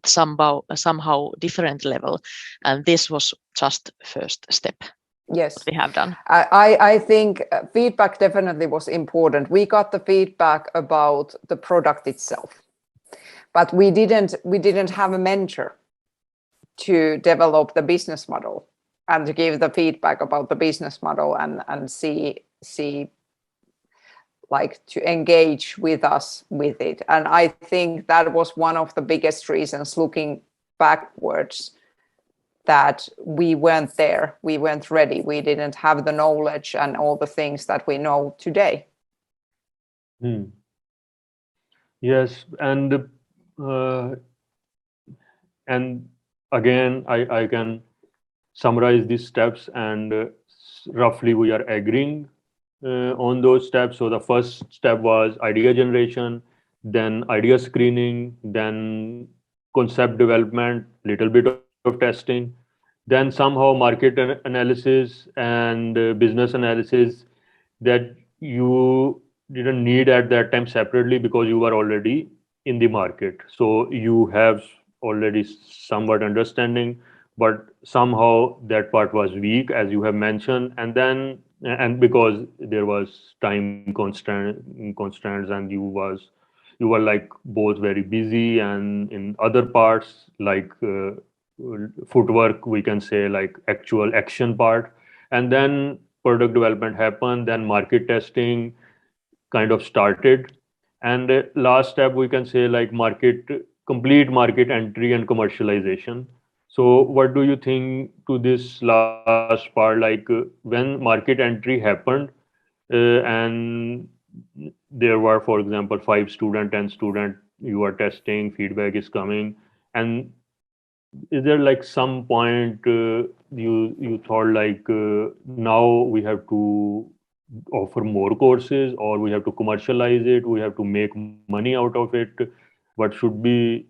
Speaker 2: somehow different level, and this was just first step.
Speaker 3: Yes,
Speaker 2: what we have done.
Speaker 3: I think feedback definitely was important. We got the feedback about the product itself, but we didn't have a mentor to develop the business model and to give the feedback about the business model and see like to engage with us with it. And I think that was one of the biggest reasons, looking backwards, that we weren't there, we weren't ready, we didn't have the knowledge and all the things that we know today.
Speaker 1: Yes, and again, I can summarize these steps, and roughly we are agreeing on those steps. So the first step was idea generation, then idea screening, then concept development, little bit of testing, then somehow market analysis and business analysis that you didn't need at that time separately because you were already in the market. So you have already somewhat understanding, but somehow that part was weak, as you have mentioned. And then, and because there was time constraints, and you were like both very busy, and in other parts like footwork, we can say, like actual action part. And then product development happened, then market testing kind of started, and last step we can say like complete market entry and commercialization. So what do you think to this last part, like when market entry happened, and there were, for example, 5 student, 10 student, you are testing, feedback is coming, and is there like some point you thought like now we have to offer more courses, or we have to commercialize it, we have to make money out of it? What should be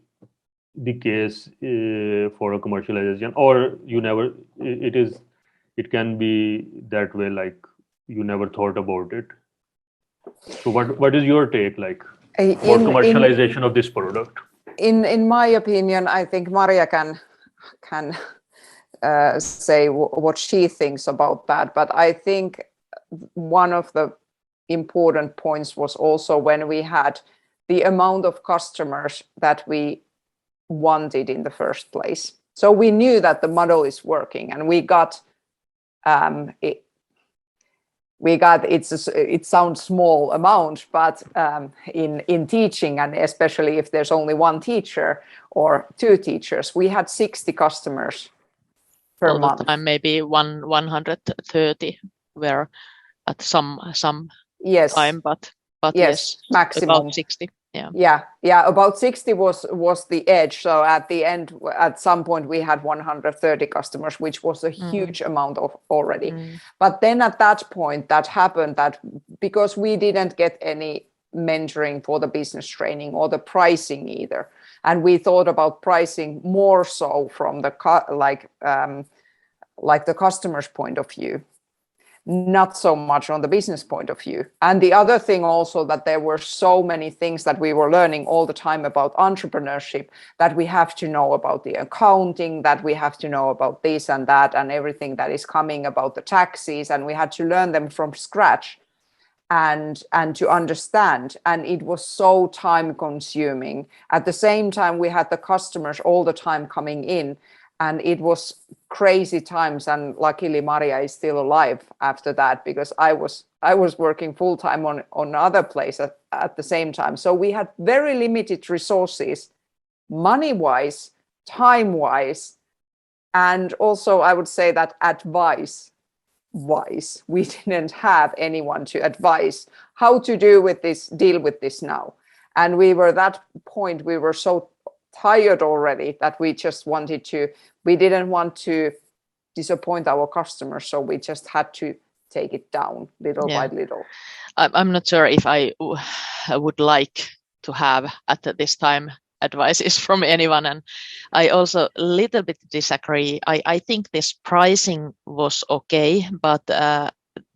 Speaker 1: the case for a commercialization? Or you never, it can be that way, like you never thought about it? So what is your take like for commercialization of this product?
Speaker 3: In my opinion, I think Maria can say what she thinks about that. But I think one of the important points was also when we had the amount of customers that we wanted in the first place. So we knew that the model is working, and we got it. It sounds small amount, but in teaching, and especially if there's only one teacher or two teachers, we had 60 customers per
Speaker 2: all
Speaker 3: month.
Speaker 2: the time, maybe 130 were at some
Speaker 3: Yes.
Speaker 2: time, but
Speaker 3: yes, maximum
Speaker 2: about 60.
Speaker 3: Yeah, about 60 was the edge. So at the end, at some point, we had 130 customers, which was a huge amount of already. But then at that point, that happened that because we didn't get any mentoring for the business training or the pricing either, and we thought about pricing more so from the like the customer's point of view, not so much on the business point of view. And the other thing also, that there were so many things that we were learning all the time about entrepreneurship, that we have to know about the accounting, that we have to know about this and that and everything that is coming about the taxes, and we had to learn them from scratch and to understand. And it was so time consuming. At the same time, we had the customers all the time coming in, and it was crazy times. And luckily Maria is still alive after that, because I was working full time on other place at the same time. So we had very limited resources, money wise, time wise, and also I would say that advice wise, we didn't have anyone to advise how to deal with this now. And we were at that point, we were so tired already that we didn't want to disappoint our customers, so we just had to take it down little by little.
Speaker 2: I'm not sure if I would like to have at this time advices from anyone, and I also a little bit disagree. I think this pricing was okay, but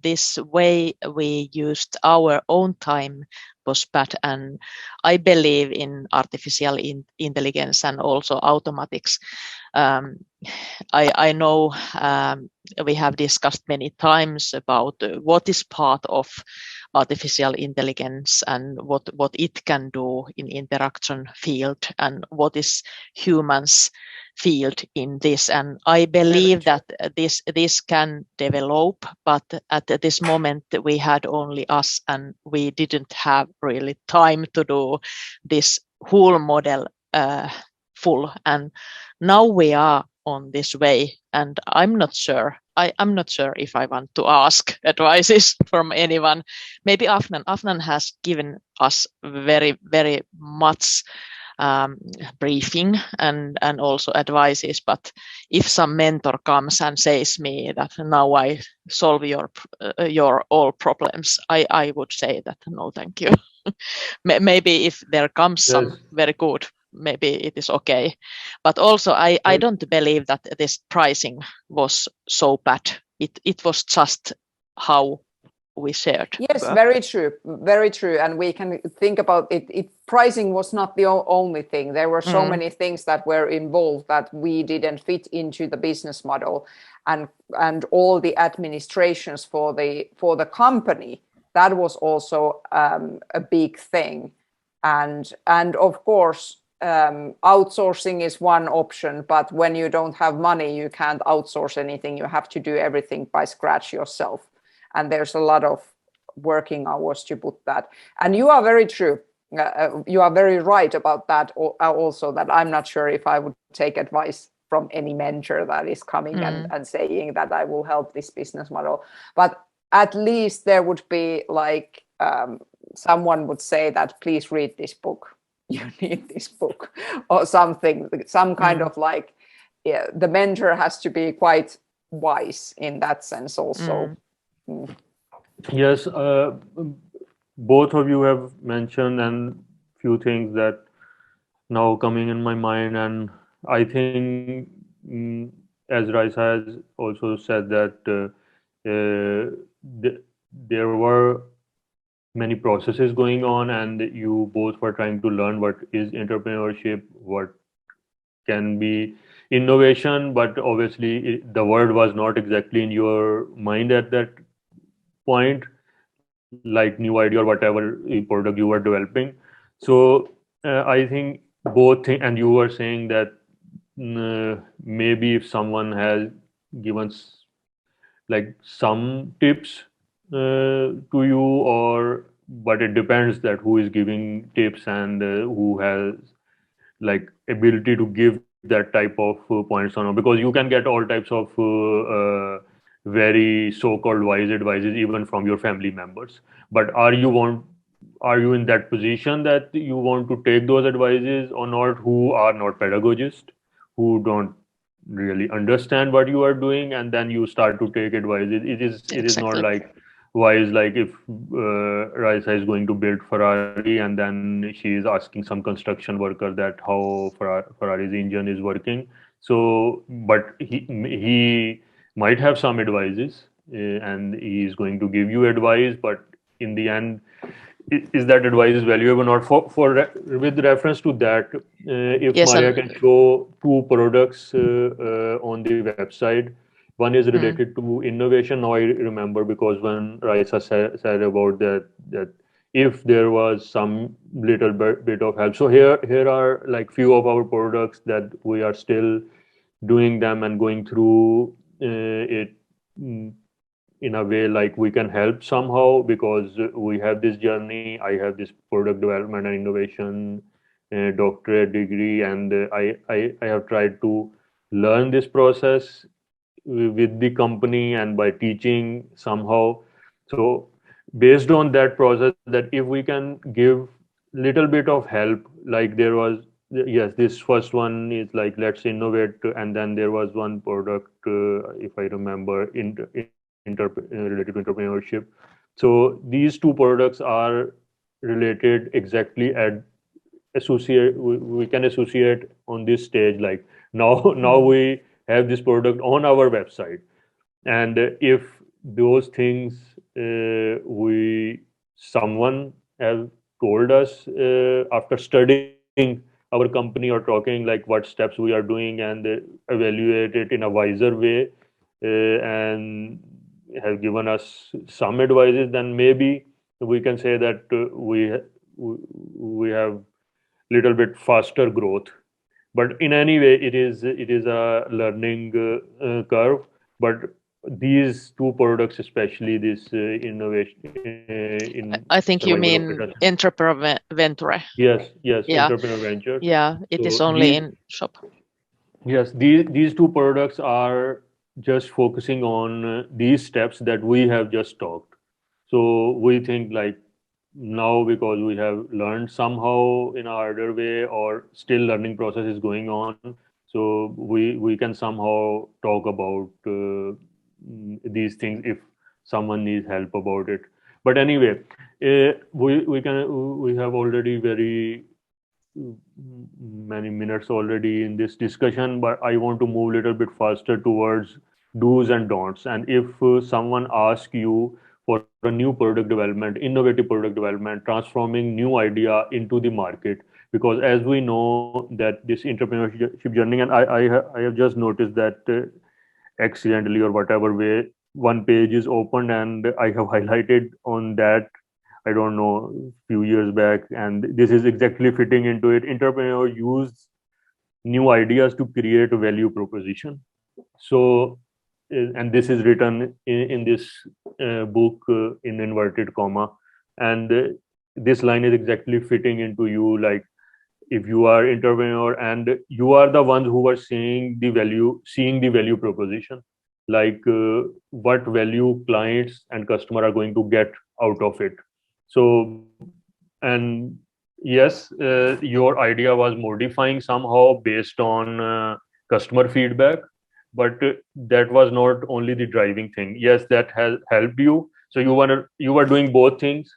Speaker 2: this way we used our own time was bad. And I believe in artificial intelligence and also automatics. I know we have discussed many times about what is part of artificial intelligence and what it can do in interaction field and what is humans field in this. And I believe that this can develop, but at this moment we had only us, and we didn't have really time to do this whole model full. And now we are on this way, and I'm not sure if I want to ask advices from anyone. Maybe Afnan has given us very, very much briefing and also advices, but if some mentor comes and says me that now I solve your all problems, I would say that no, thank you. Maybe if there comes some very good, maybe it is okay. But also I don't believe that this pricing was so bad. It was just how we shared.
Speaker 3: Yes, very true. And we can think about it. Pricing was not the only thing. There were so many things that were involved that we didn't fit into the business model, and all the administrations for the company. That was also a big thing, and of course outsourcing is one option. But when you don't have money, you can't outsource anything. You have to do everything by scratch yourself. And there's a lot of working hours to put that. And you are very true. You are very right about that also, that I'm not sure if I would take advice from any mentor that is coming and saying that I will help this business model. But at least there would be like someone would say that, please read this book. You need this book or something, some kind of like, the mentor has to be quite wise in that sense also.
Speaker 1: Yes, both of you have mentioned and few things that now coming in my mind, and I think as Raisa has also said that there were many processes going on, and you both were trying to learn what is entrepreneurship, what can be innovation, but obviously the word was not exactly in your mind at that point, like new idea or whatever product you were developing. So I think both and you were saying that maybe if someone has given like some tips to you, or but it depends that who is giving tips and who has like ability to give that type of points on, because you can get all types of very so-called wise advices even from your family members. But are you in that position that you want to take those advices or not, who are not pedagogists, who don't really understand what you are doing, and then you start to take advices? It is not
Speaker 2: Exactly.
Speaker 1: like wise, like if Raisa is going to build Ferrari and then she is asking some construction worker that how Ferrari's engine is working. So, but he might have some advices, and he is going to give you advice, but in the end, is that advice is valuable or not? With reference to that, if
Speaker 2: Yes,
Speaker 1: Maria
Speaker 2: and
Speaker 1: can show two products on the website. One is
Speaker 2: mm,
Speaker 1: related to innovation. Now I remember, because when Raisa said about that if there was some little bit of help. So here are like few of our products that we are still doing them and going through it, mm, in a way like we can help somehow, because we have this journey. I have this product development and innovation doctorate degree, and I have tried to learn this process with the company and by teaching somehow. So based on that process, that if we can give little bit of help, like there was, yes, this first one is like let's innovate, and then there was one product, if I remember, related to entrepreneurship. So these two products are related exactly at associate, we can associate on this stage, like now
Speaker 2: mm,
Speaker 1: we have this product on our website. And if those things we someone has told us after studying our company or talking like what steps we are doing, and evaluate it in a wiser way, and have given us some advices, then maybe we can say that we have little bit faster growth. But in any way, it is a learning curve. But these two products, especially this innovation in
Speaker 2: I think you
Speaker 1: survival of
Speaker 2: mean
Speaker 1: data.
Speaker 2: Entrepreneur.
Speaker 1: Yes,
Speaker 2: Yeah,
Speaker 1: entrepreneur ventures.
Speaker 2: yeah, it is
Speaker 1: So
Speaker 2: only
Speaker 1: these,
Speaker 2: in shop.
Speaker 1: yes, these two products are just focusing on these steps that we have just talked. So we think like now, because we have learned somehow in a harder way, or still learning process is going on, so we can somehow talk about these things if someone needs help about it. But anyway, we have already very many minutes already in this discussion, but I want to move a little bit faster towards do's and don'ts. And if someone asks you for a new product development, innovative product development, transforming new idea into the market, because as we know that this entrepreneurship journey, and I have just noticed that accidentally or whatever way, one page is opened and I have highlighted on that, I don't know, few years back, and this is exactly fitting into it. Entrepreneur use new ideas to create a value proposition. So, and this is written in this book in inverted comma, and this line is exactly fitting into you. Like if you are entrepreneur and you are the ones who are seeing the value proposition, like what value clients and customer are going to get out of it. So, and yes, your idea was modifying somehow based on customer feedback, but that was not only the driving thing. Yes, that has helped you. So you were doing both things,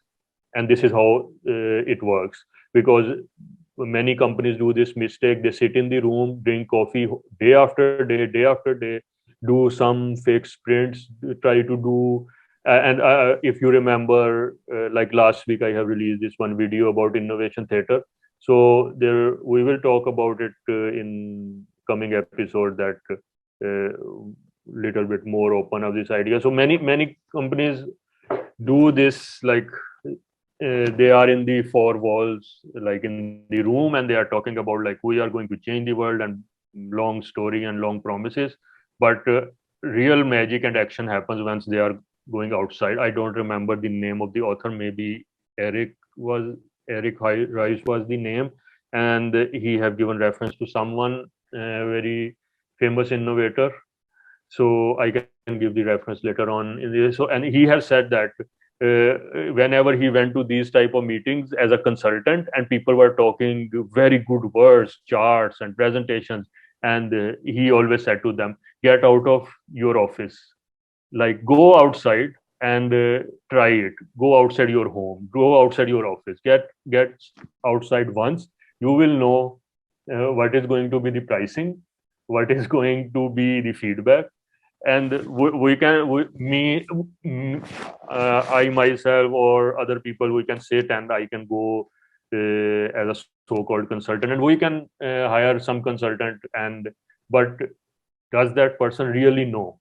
Speaker 1: and this is how it works. Because many companies do this mistake. They sit in the room, drink coffee day after day, do some fake sprints, try to do and if you remember, like last week I have released this one video about innovation theater. So there we will talk about it in coming episode, that little bit more open of this idea. So many companies do this, like they are in the four walls, like in the room, and they are talking about like we are going to change the world and long story and long promises. But real magic and action happens once they are going outside. I don't remember the name of the author. Maybe Eric Rice was the name, and he have given reference to someone very famous innovator. So I can give the reference later on in this. So, and he has said that whenever he went to these type of meetings as a consultant, and people were talking very good words, charts, and presentations, and he always said to them, "Get out of your office, like go outside and try it. Go outside your home, go outside your office, get outside once. You will know what is going to be the pricing, what is going to be the feedback, and we can I myself or other people, we can sit and I can go as a so-called consultant, and we can hire some consultant, and but does that person really know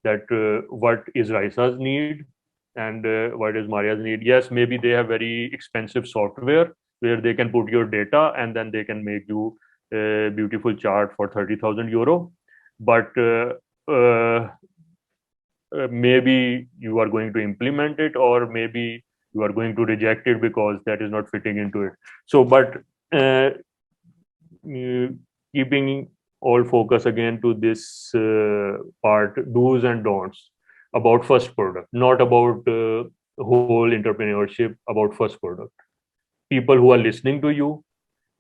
Speaker 1: that what is Raisa's need and what is Maria's need? Yes, maybe they have very expensive software where they can put your data and then they can make you a beautiful chart for 30,000 euro. But maybe you are going to implement it, or maybe you are going to reject it because that is not fitting into it. So, but keeping all focus again to this part, do's and don'ts about first product, not about whole entrepreneurship, about first product. People who are listening to you,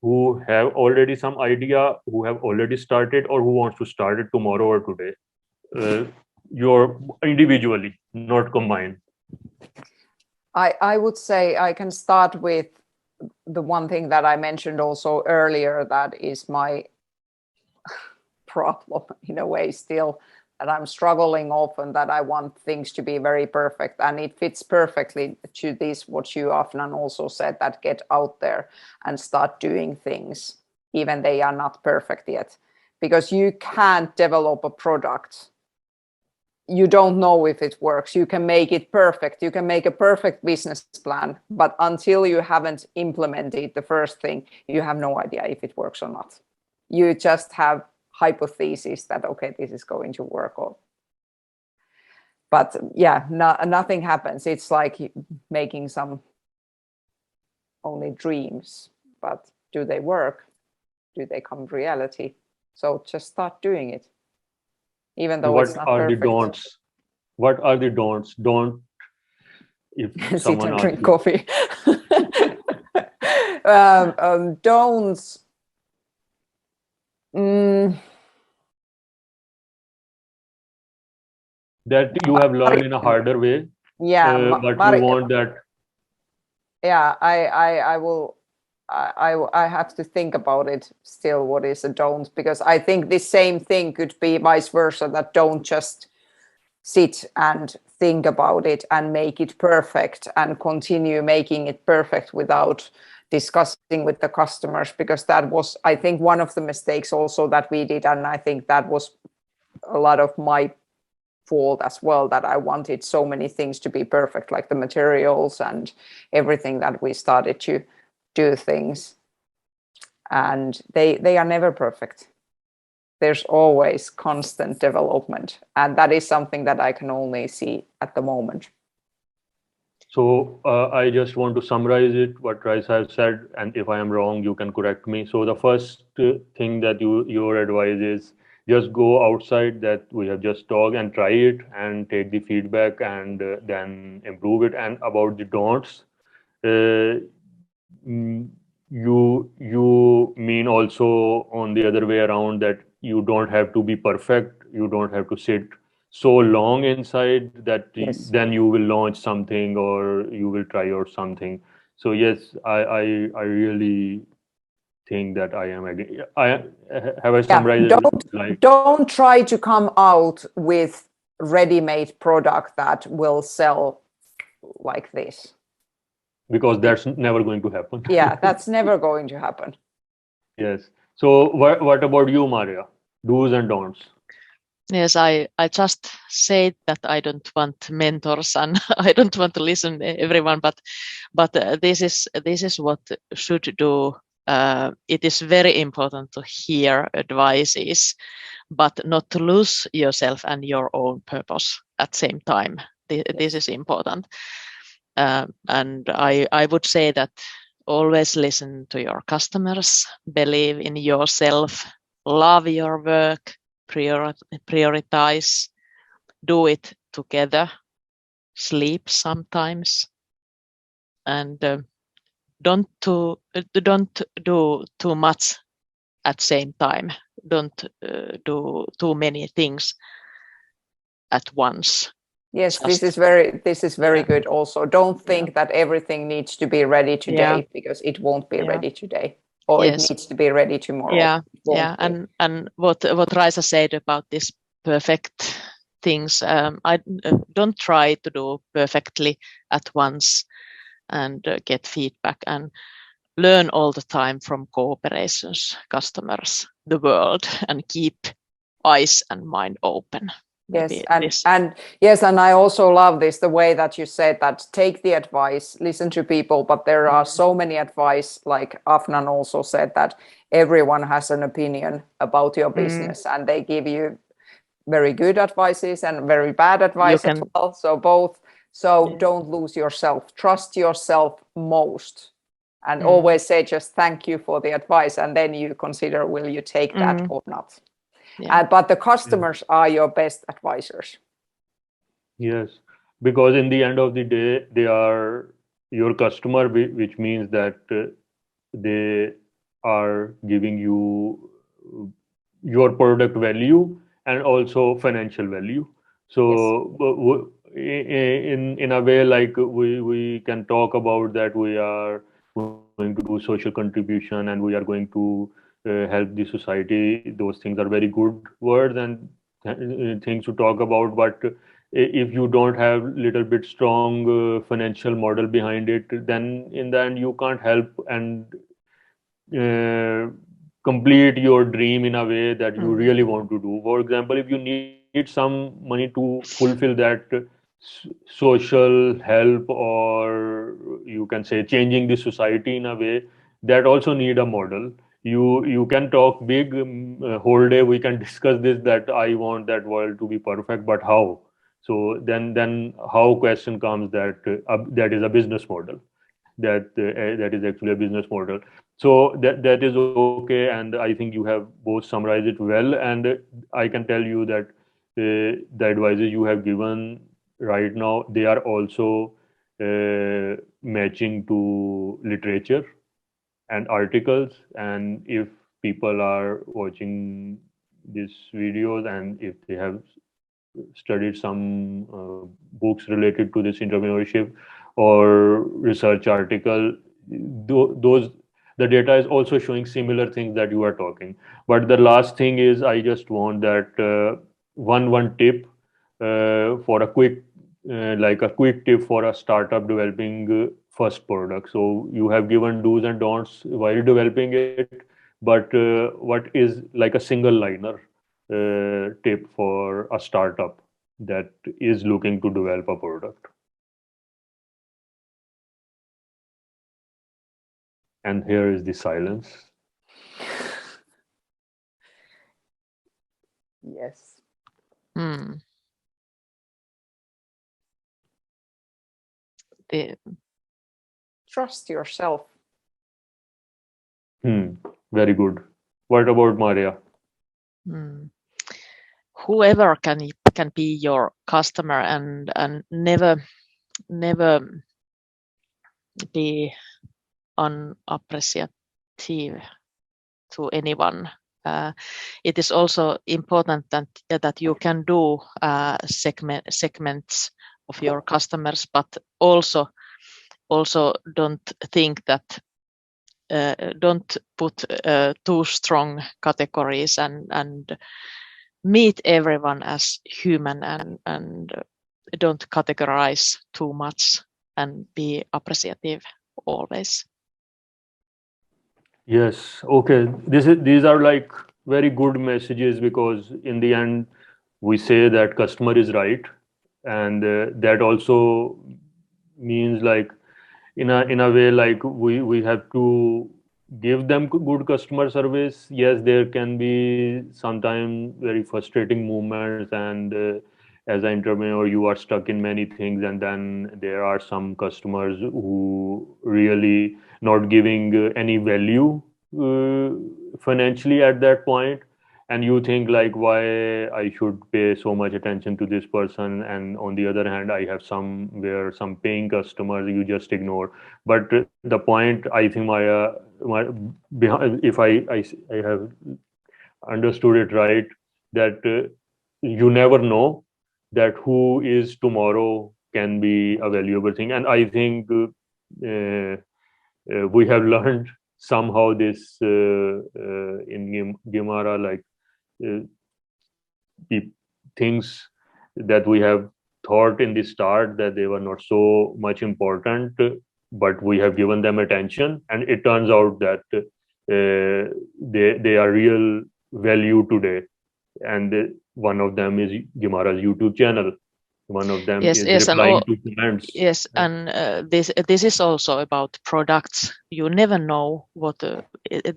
Speaker 1: who have already some idea, who have already started, or who wants to start it tomorrow or today, you're individually, not combined.
Speaker 3: I would say I can start with the one thing that I mentioned also earlier, that is my problem in a way still, that I'm struggling often, that I want things to be very perfect, and it fits perfectly to this what you often also said, that get out there and start doing things even they are not perfect yet, because you can't develop a product you don't know if it works. You can make it perfect, you can make a perfect business plan, but until you haven't implemented the first thing, you have no idea if it works or not. You just have hypotheses that okay, this is going to work, or but yeah, nothing happens. It's like making some only dreams, but do they work? Do they come reality? So just start doing it, even though
Speaker 1: What
Speaker 3: it's not
Speaker 1: are
Speaker 3: perfect.
Speaker 1: the don'ts? What are the don'ts? Don't if
Speaker 3: Sit
Speaker 1: someone
Speaker 3: and
Speaker 1: asks
Speaker 3: drink
Speaker 1: you.
Speaker 3: coffee. Don'ts.
Speaker 1: That you have learned in a harder way,
Speaker 3: Yeah,
Speaker 1: but you want that.
Speaker 3: Yeah, I will. I have to think about it still. What is a don't? Because I think this same thing could be vice versa. That don't just sit and think about it and make it perfect and continue making it perfect without discussing with the customers, because that was, I think, one of the mistakes also that we did, and I think that was a lot of my fault as well, that I wanted so many things to be perfect, like the materials and everything, that we started to do things, and they are never perfect. There's always constant development, and that is something that I can only see at the moment.
Speaker 1: So I just want to summarize it, what Raisa has said, and if I am wrong, you can correct me. So the first thing that your advice is just go outside that we have just talked and try it and take the feedback and then improve it. And about the don'ts, uh, you mean also on the other way around, that you don't have to be perfect, you don't have to sit so long inside that
Speaker 3: Yes.
Speaker 1: then you will launch something or you will try out something. So yes, I really think that I am again. I summarized it like,
Speaker 3: Don't try to come out with ready-made product that will sell like this,
Speaker 1: because that's never going to happen.
Speaker 3: yeah, that's never going to happen.
Speaker 1: Yes. So what about you, Maria? Do's and don'ts.
Speaker 2: Yes, I just said that I don't want mentors and I don't want to listen to everyone, but this is what should do. It is very important to hear advices, but not to lose yourself and your own purpose at the same time. This is important, and I would say that always listen to your customers, believe in yourself, love your work, prioritize, do it together, sleep sometimes, and don't do too much at the same time. Don't do too many things at once.
Speaker 3: Yes,
Speaker 2: Just,
Speaker 3: this is very good also. Don't think that everything needs to be ready today because it won't be ready today, or it needs to be ready tomorrow.
Speaker 2: And what Raisa said about this perfect things, I don't try to do perfectly at once and get feedback, and learn all the time from cooperations, customers, the world, and keep eyes and mind open.
Speaker 3: Yes, and yes, and I also love this, the way that you said that take the advice, listen to people, but there are so many advice, like Afnan also said, that everyone has an opinion about your business and they give you very good advices and very bad advice as well. So both. So don't lose yourself, trust yourself most, and always say just thank you for the advice, and then you consider will you take that or not. But the customers are your best advisors.
Speaker 1: Yes, because in the end of the day, they are your customer, which means that they are giving you your product value and also financial value. So in a way, like we can talk about that we are going to do social contribution and we are going to help the society. Those things are very good words and things to talk about, but if you don't have little bit strong financial model behind it, then in the end you can't help and complete your dream in a way that you really want to do. For example, if you need some money to fulfill that social help, or you can say changing the society in a way, that also need a model. You can talk big, whole day we can discuss this, that I want that world to be perfect, but how? So then how question comes that that is a business model, that is actually a business model. So that is okay, and I think you have both summarized it well, and I can tell you that the advices you have given right now, they are also matching to literature and articles. And if people are watching these videos and if they have studied some books related to this entrepreneurship or research article, those the data is also showing similar things that you are talking. But the last thing is, I just want that one tip for a quick like a quick tip for a startup developing first product. So you have given do's and don'ts while developing it, but what is like a single liner tip for a startup that is looking to develop a product? And here is the silence.
Speaker 3: Yes. Trust yourself.
Speaker 1: Very good. What about Maria?
Speaker 2: Whoever can be your customer, and never be unappreciative to anyone. It is also important that you can do segments of your customers, but also don't think that don't put too strong categories, and meet everyone as human, and don't categorize too much, and be appreciative always.
Speaker 1: Yes. Okay. These are like very good messages, because in the end, we say that customer is right, and that also means like in a way like we have to give them good customer service. Yes, there can be sometimes very frustrating moments, and as an entrepreneur you are stuck in many things, and then there are some customers who really not giving any value uh, financially at that point, and you think like why I should pay so much attention to this person, and on the other hand I have some paying customers you just ignore. But the point I think my if I have understood it right, that you never know that who is tomorrow can be a valuable thing. And I think we have learned somehow this in Gimara, like uh, the things that we have thought in the start that they were not so much important, but we have given them attention, and it turns out that they are real value today. And one of them is Gimara's YouTube channel. One of them
Speaker 2: Yes,
Speaker 1: is
Speaker 2: yes, and
Speaker 1: replying to comments.
Speaker 2: yes, and this is also about products. You never know what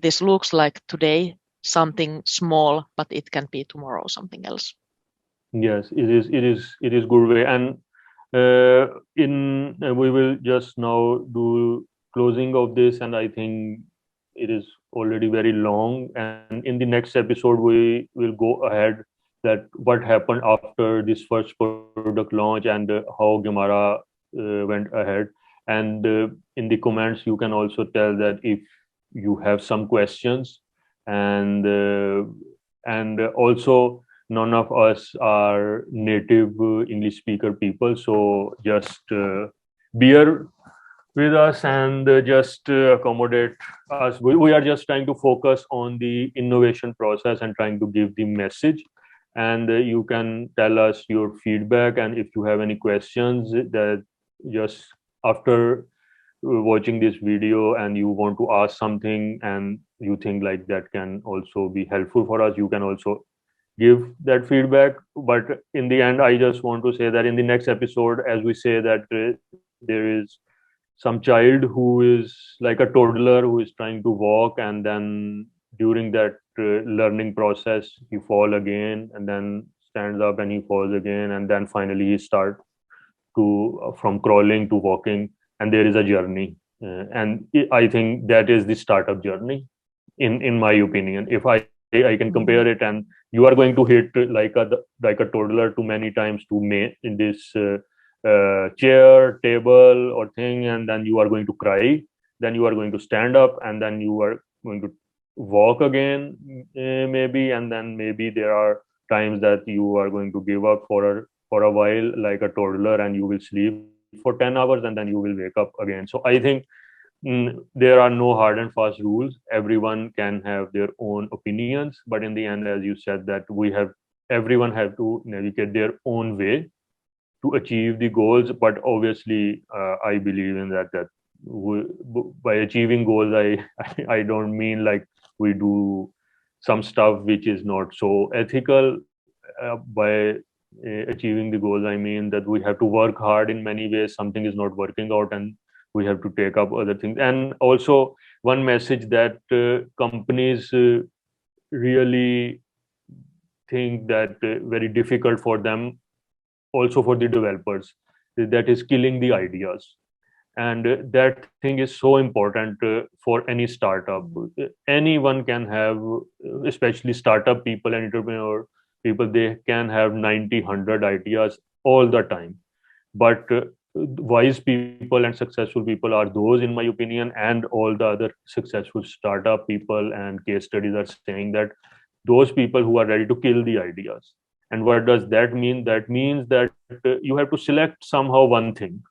Speaker 2: this looks like today, something small, but it can be tomorrow something else.
Speaker 1: Yes, it is good way. And in we will just now do closing of this, and I think it is already very long. And in the next episode, we will go ahead that what happened after this first product launch, and how Gimara went ahead. And in the comments, you can also tell that if you have some questions, and also none of us are native English speaker people, so just bear with us, and just accommodate us. We are just trying to focus on the innovation process and trying to give the message. And you can tell us your feedback, and if you have any questions that just after watching this video and you want to ask something and you think like that can also be helpful for us, you can also give that feedback. But in the end, I just want to say that in the next episode, as we say that there is some child who is like a toddler who is trying to walk, and then during that learning process he fall again, and then stands up and he falls again, and then finally he start to from crawling to walking, and there is a journey. And I think that is the startup journey, in my opinion. If I can compare it, and you are going to hit like a toddler too many times to make in this chair, table, or thing, and then you are going to cry. Then you are going to stand up, and then you are going to walk again, maybe, and then maybe there are times that you are going to give up for a while, like a toddler, and you will sleep for 10 hours, and then you will wake up again. So I think there are no hard and fast rules. Everyone can have their own opinions, but in the end, as you said, that everyone have to navigate their own way to achieve the goals. But obviously, I believe in that we, by achieving goals, I don't mean like we do some stuff which is not so ethical. By achieving the goals, I mean that we have to work hard in many ways. Something is not working out, and we have to take up other things. And also one message that companies really think that very difficult for them, also for the developers, that is killing the ideas. And that thing is so important for any startup. Anyone can have, especially startup people and entrepreneur people, they can have 90 100 ideas all the time. But wise people and successful people are those, in my opinion, and all the other successful startup people and case studies are saying that those people who are ready to kill the ideas. And what does that mean? That means that you have to select somehow one thing,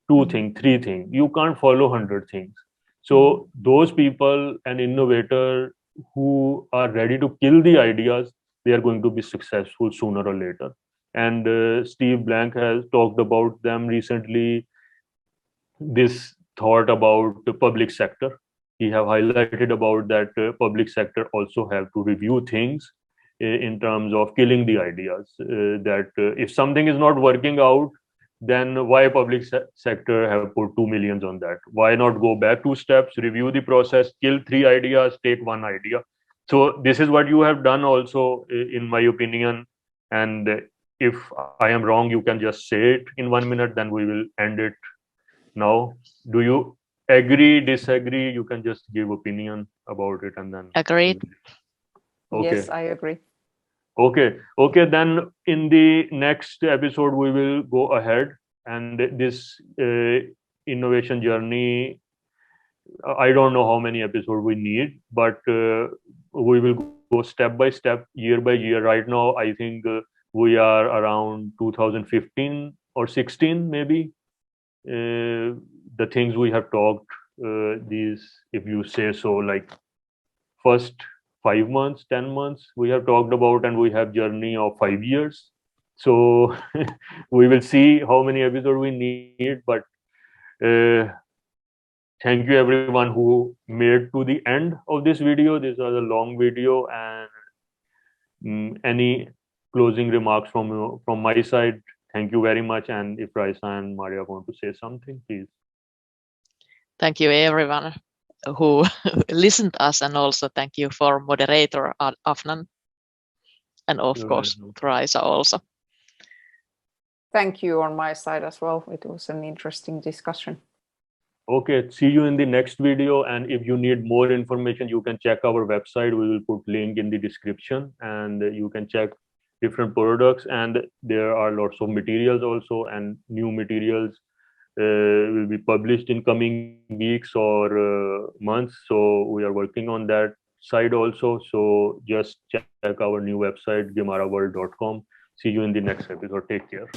Speaker 1: two thing, three thing. You can't follow 100 things. So those people and innovator who are ready to kill the ideas, they are going to be successful sooner or later. And Steve Blank has talked about them recently, this thought about the public sector. He have highlighted about that public sector also have to review things, in terms of killing the ideas. That if something is not working out, then why public sector have put 2 millions on that? Why not go back 2 steps, review the process, kill 3 ideas, take 1 idea? So this is what you have done also, in my opinion. And if I am wrong, you can just say it in 1 minute, then we will end it now. Do you agree, disagree? You can just give opinion about it and then.
Speaker 2: Agreed.
Speaker 1: Okay.
Speaker 3: Yes, I agree.
Speaker 1: Okay, then in the next episode we will go ahead, and this innovation journey, I don't know how many episodes we need, but we will go step by step, year by year. Right now I think we are around 2015 or 16 maybe. The things we have talked, these, if you say so, like first 5 months, 10 months we have talked about, and we have journey of 5 years. So we will see how many episodes we need, but thank you everyone who made to the end of this video. This was a long video, and any closing remarks from my side? Thank you very much. And if Raisa and Maria want to say something, please.
Speaker 2: Thank you everyone who listened to us, and also thank you for moderator Afnan, and of course Raisa also.
Speaker 3: Thank you on my side as well. It was an interesting discussion.
Speaker 1: Okay, see you in the next video. And if you need more information, you can check our website. We will put link in the description, and you can check different products, and there are lots of materials also, and new materials will be published in coming weeks or months. So we are working on that side also. So just check our new website, gimaraworld.com. See you in the next episode. Take care.